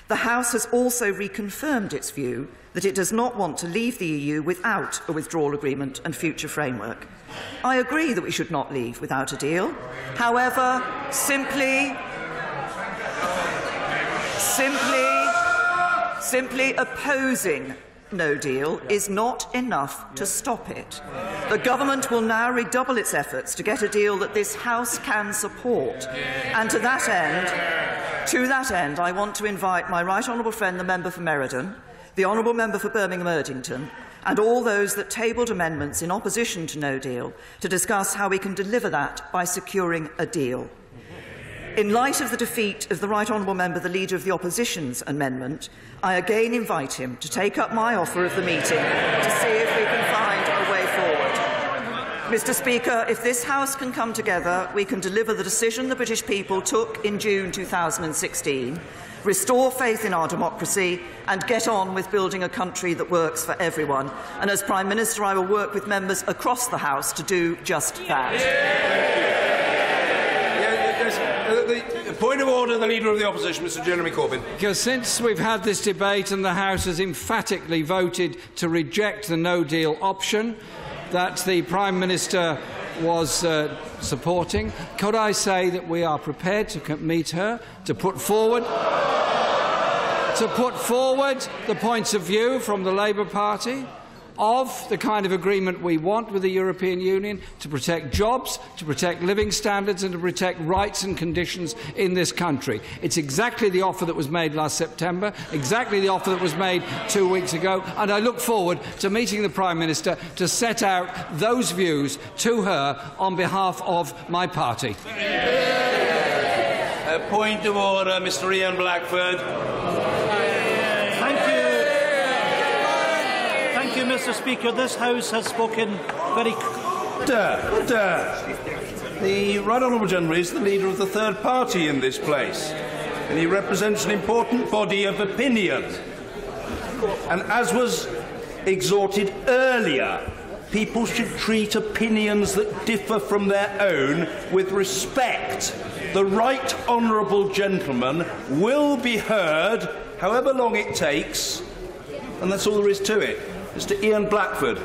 the House has also reconfirmed its view that it does not want to leave the EU without a withdrawal agreement and future framework. I agree that we should not leave without a deal. However, simply opposing no deal is not enough to stop it. The government will now redouble its efforts to get a deal that this House can support. And to that end, I want to invite my right honourable friend, the member for Meriden, the honourable member for Birmingham Erdington, and all those that tabled amendments in opposition to no deal to discuss how we can deliver that by securing a deal. In light of the defeat of the right honourable member, the Leader of the Opposition's amendment, I again invite him to take up my offer of the meeting to see if we can find a way forward. Mr. Speaker, if this House can come together, we can deliver the decision the British people took in June 2016, restore faith in our democracy and get on with building a country that works for everyone. And as Prime Minister, I will work with members across the House to do just that. The point of order, the Leader of the Opposition, Mr. Jeremy Corbyn. Because since we've had this debate and the House has emphatically voted to reject the no-deal option that the Prime Minister was supporting, could I say that we are prepared to meet her, to put forward the points of view from the Labour Party of the kind of agreement we want with the European Union to protect jobs, to protect living standards and to protect rights and conditions in this country. It's exactly the offer that was made last September, exactly the offer that was made 2 weeks ago, and I look forward to meeting the Prime Minister to set out those views to her on behalf of my party. Point of order, Mr. Ian Blackford. Mr. Speaker, this House has spoken very... The Right Honourable Gentleman is the leader of the third party in this place, and he represents an important body of opinion. And as was exhorted earlier, people should treat opinions that differ from their own with respect. The Right Honourable Gentleman will be heard, however long it takes, and that's all there is to it. Mr. Ian Blackford.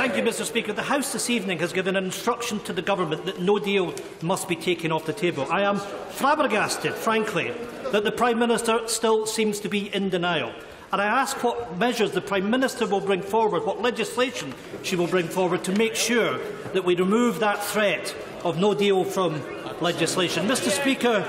Thank you, Mr. Speaker. The House this evening has given an instruction to the Government that no deal must be taken off the table. I am flabbergasted, frankly, that the Prime Minister still seems to be in denial. And I ask what measures the Prime Minister will bring forward, what legislation she will bring forward to make sure that we remove that threat of no deal from legislation. Mr. Speaker,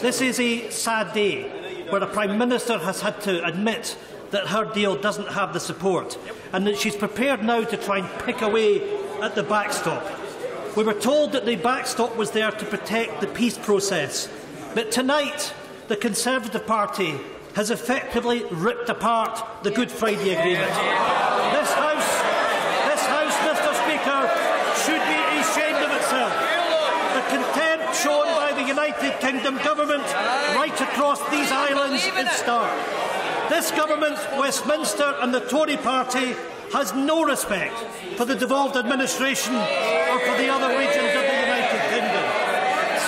this is a sad day where the Prime Minister has had to admit that her deal doesn't have the support and that she's prepared now to try and pick away at the backstop. We were told that the backstop was there to protect the peace process, but tonight the Conservative Party has effectively ripped apart the Good Friday Agreement. This House, Mr. Speaker, should be ashamed of itself. The contempt shown by the United Kingdom Government right across these islands is stark. This Government, Westminster and the Tory Party has no respect for the devolved administration or for the other regions of the United Kingdom.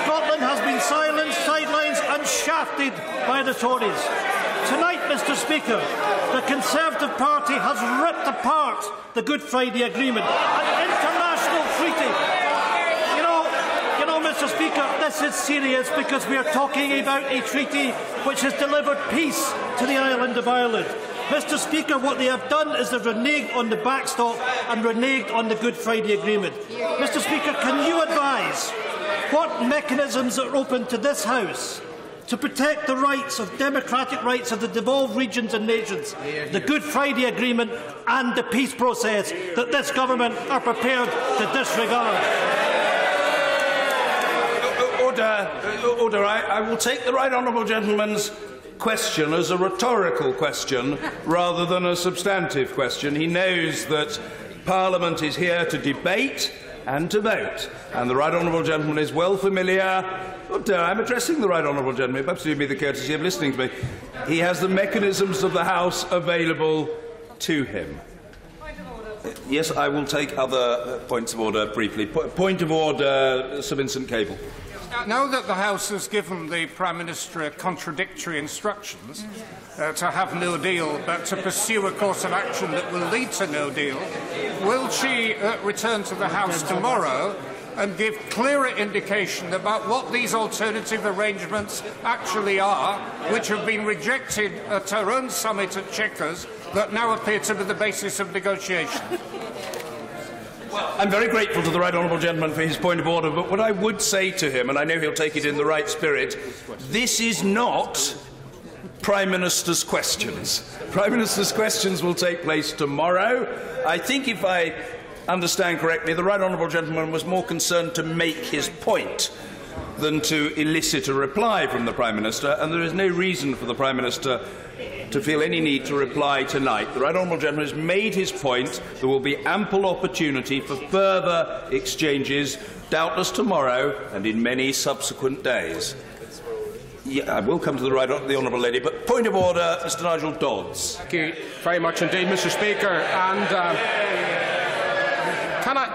Scotland has been silenced, sidelined and shafted by the Tories. Tonight, Mr. Speaker, the Conservative Party has ripped apart the Good Friday Agreement, an international treaty. You know, Mr. Speaker, this is serious because we are talking about a treaty which has delivered peace to the island of Ireland. Mr. Speaker, what they have done is they've reneged on the backstop and reneged on the Good Friday Agreement. Mr. Speaker, can you advise what mechanisms are open to this House to protect the rights of democratic rights of the devolved regions and nations, the Good Friday Agreement and the peace process that this Government are prepared to disregard? Order. I will take the Right Honourable Gentleman's question as a rhetorical question rather than a substantive question. He knows that Parliament is here to debate and to vote, and the Right Honourable Gentleman is well familiar. I'm addressing the Right Honourable Gentleman. Perhaps do me the courtesy of listening to me. He has the mechanisms of the House available to him. Yes, I will take other points of order briefly. Point of order, Sir Vincent Cable. Now that the House has given the Prime Minister contradictory instructions to have no deal but to pursue a course of action that will lead to no deal, will she return to the House tomorrow and give clearer indication about what these alternative arrangements actually are, which have been rejected at her own summit at Chequers, that now appear to be the basis of negotiation? I'm very grateful to the Right Honourable Gentleman for his point of order, but what I would say to him, and I know he'll take it in the right spirit, this is not Prime Minister's questions. Prime Minister's questions will take place tomorrow. I think, if I understand correctly, the Right Honourable Gentleman was more concerned to make his point than to elicit a reply from the Prime Minister, and there is no reason for the Prime Minister to feel any need to reply tonight. The Right Honourable Gentleman has made his point. There will be ample opportunity for further exchanges, doubtless tomorrow and in many subsequent days. Yeah, I will come to the Honourable Lady, but point of order, Mr. Nigel Dodds. Thank you very much indeed, Mr. Speaker. And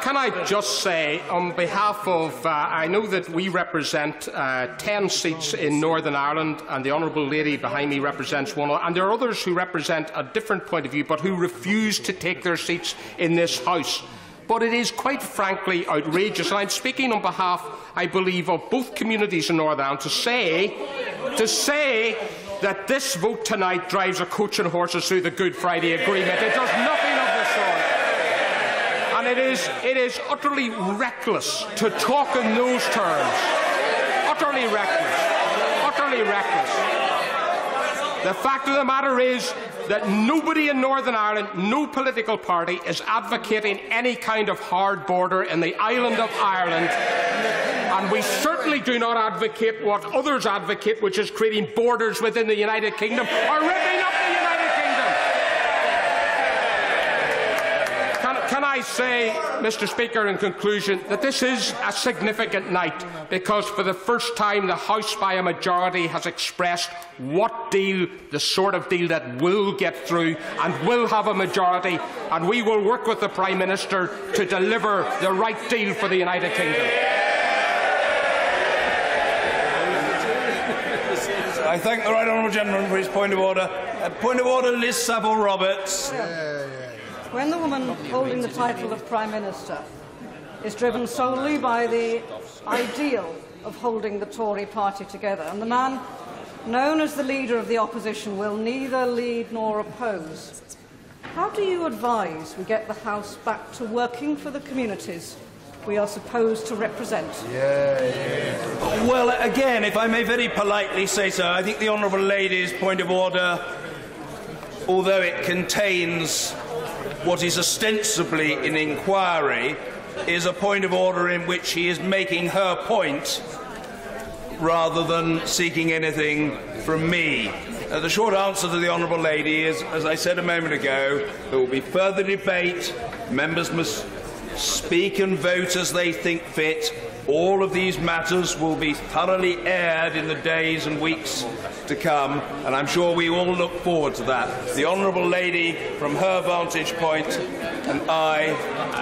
can I just say, on behalf of, I know that we represent 10 seats in Northern Ireland, and the Honourable Lady behind me represents one, and there are others who represent a different point of view, but who refuse to take their seats in this House. But it is quite frankly outrageous, and I'm speaking on behalf, I believe, of both communities in Northern Ireland, to say that this vote tonight drives a coach and horses through the Good Friday Agreement. It does nothing of the sort. And it is utterly reckless to talk in those terms. Utterly reckless. Utterly reckless. The fact of the matter is that nobody in Northern Ireland, no political party, is advocating any kind of hard border in the island of Ireland. And we certainly do not advocate what others advocate, which is creating borders within the United Kingdom or ripping up the United Kingdom. can I say, Mr. Speaker, in conclusion, that this is a significant night because for the first time the House by a majority has expressed what deal, the sort of deal that will get through and will have a majority, and we will work with the Prime Minister to deliver the right deal for the United Kingdom. I thank the right honourable gentleman for his point of order. Point of order, Liz Savile-Roberts. When the woman holding the title of Prime Minister is driven solely by the ideal of holding the Tory party together, and the man known as the leader of the opposition will neither lead nor oppose, how do you advise we get the House back to working for the communities we are supposed to represent? Well, again, if I may very politely say so, I think the honourable lady's point of order, although it contains what is ostensibly an inquiry, is a point of order in which she is making her point rather than seeking anything from me. The short answer to the honourable lady is, as I said a moment ago, there will be further debate. Members must speak and vote as they think fit. All of these matters will be thoroughly aired in the days and weeks to come, and I'm sure we all look forward to that. The honourable lady from her vantage point, and I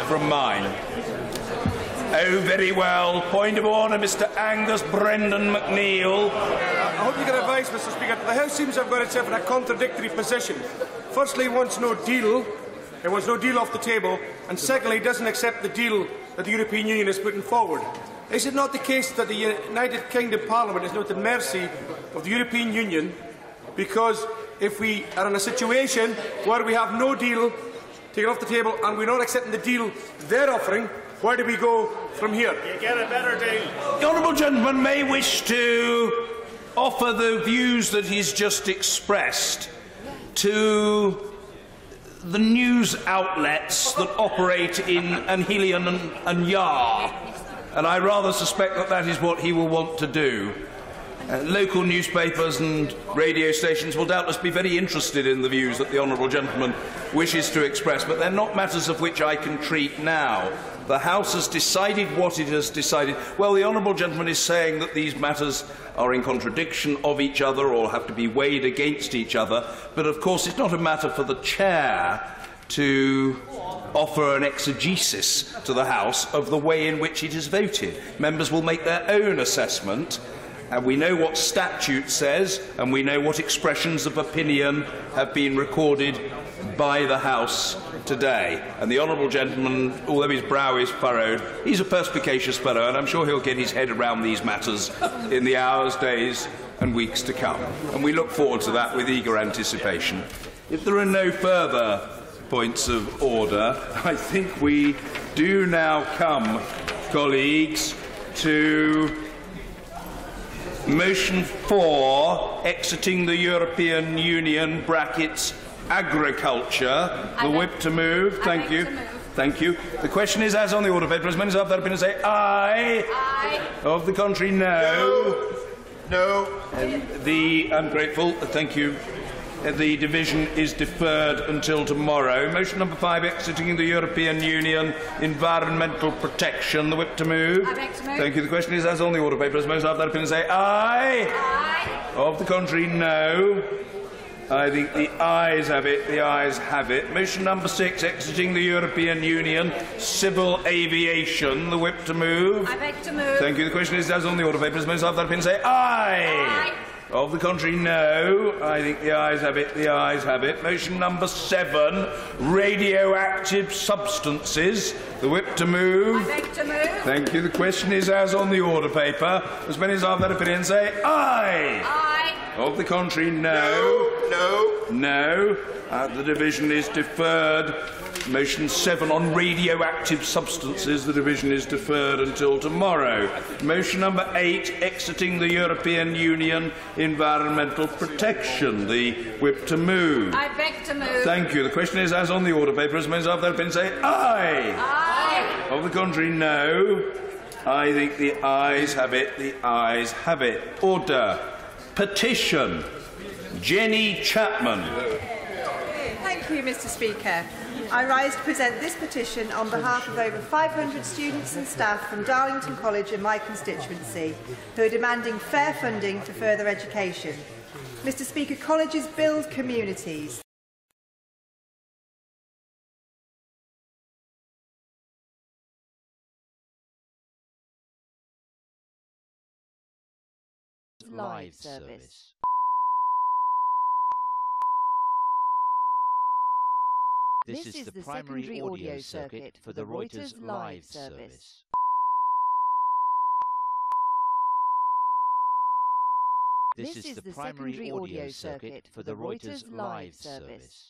from mine. Oh, very well. Point of order, Mr. Angus Brendan McNeill. I hope you can advise, Mr. Speaker. The House seems to have got itself in a contradictory position. Firstly, it wants no deal. It wants no deal off the table. And secondly, it doesn't accept the deal that the European Union is putting forward. Is it not the case that the United Kingdom Parliament is not at the mercy of the European Union? Because if we are in a situation where we have no deal taken off the table and we're not accepting the deal they're offering, where do we go from here? You get a better deal. The honourable gentleman may wish to offer the views that he's just expressed to the news outlets that operate in Anhelion and Yar, and I rather suspect that that is what he will want to do. Local newspapers and radio stations will doubtless be very interested in the views that the honourable gentleman wishes to express, but they're not matters of which I can treat now. The House has decided what it has decided. Well, the honourable gentleman is saying that these matters are in contradiction of each other or have to be weighed against each other, but of course it's not a matter for the chair to offer an exegesis to the House of the way in which it is voted. Members will make their own assessment, and we know what statute says, and we know what expressions of opinion have been recorded by the House today. And the honourable gentleman, although his brow is furrowed, he's a perspicacious fellow, and I'm sure he'll get his head around these matters in the hours, days and weeks to come. And we look forward to that with eager anticipation. If there are no further points of order, I think we do now come, colleagues, to motion 4, exiting the European Union, brackets, agriculture. The whip to move. Thank you. Thank you. The question is as on the order paper. As many as have that opinion say aye. Aye. Of the contrary, no. No. The ungrateful. Thank you. The division is deferred until tomorrow. Motion number 5, exiting the European Union, environmental protection. The whip to move. I beg to move. Thank you. The question is as on the order paper. As most have that opinion say aye. Aye. Of the contrary, no. I think the ayes have it. The ayes have it. Motion number 6, exiting the European Union, civil aviation. The whip to move. I beg to move. Thank you. The question is as on the order paper. As most have that opinion say aye. Aye. Of the contrary, no. I think the ayes have it. The ayes have it. Motion number 7, radioactive substances. The whip to move. I beg to move. Thank you. The question is as on the order paper. As many as have that opinion say aye. Aye. Of the contrary, no. No. No. The division is deferred. Motion 7 on radioactive substances. The division is deferred until tomorrow. Motion number 8, exiting the European Union, environmental protection. The whip to move. I beg to move. Thank you. The question is as on the order paper. As many as have that opinion say aye. Aye. Of the contrary, no. I think the ayes have it. The ayes have it. Order. Petition. Jenny Chapman. Thank you, Mr. Speaker. I rise to present this petition on behalf of over 500 students and staff from Darlington College in my constituency, who are demanding fair funding for further education. Mr Speaker, colleges build communities. Live service. This is the primary audio circuit for the Reuters live service. This is the primary audio circuit for the Reuters live service.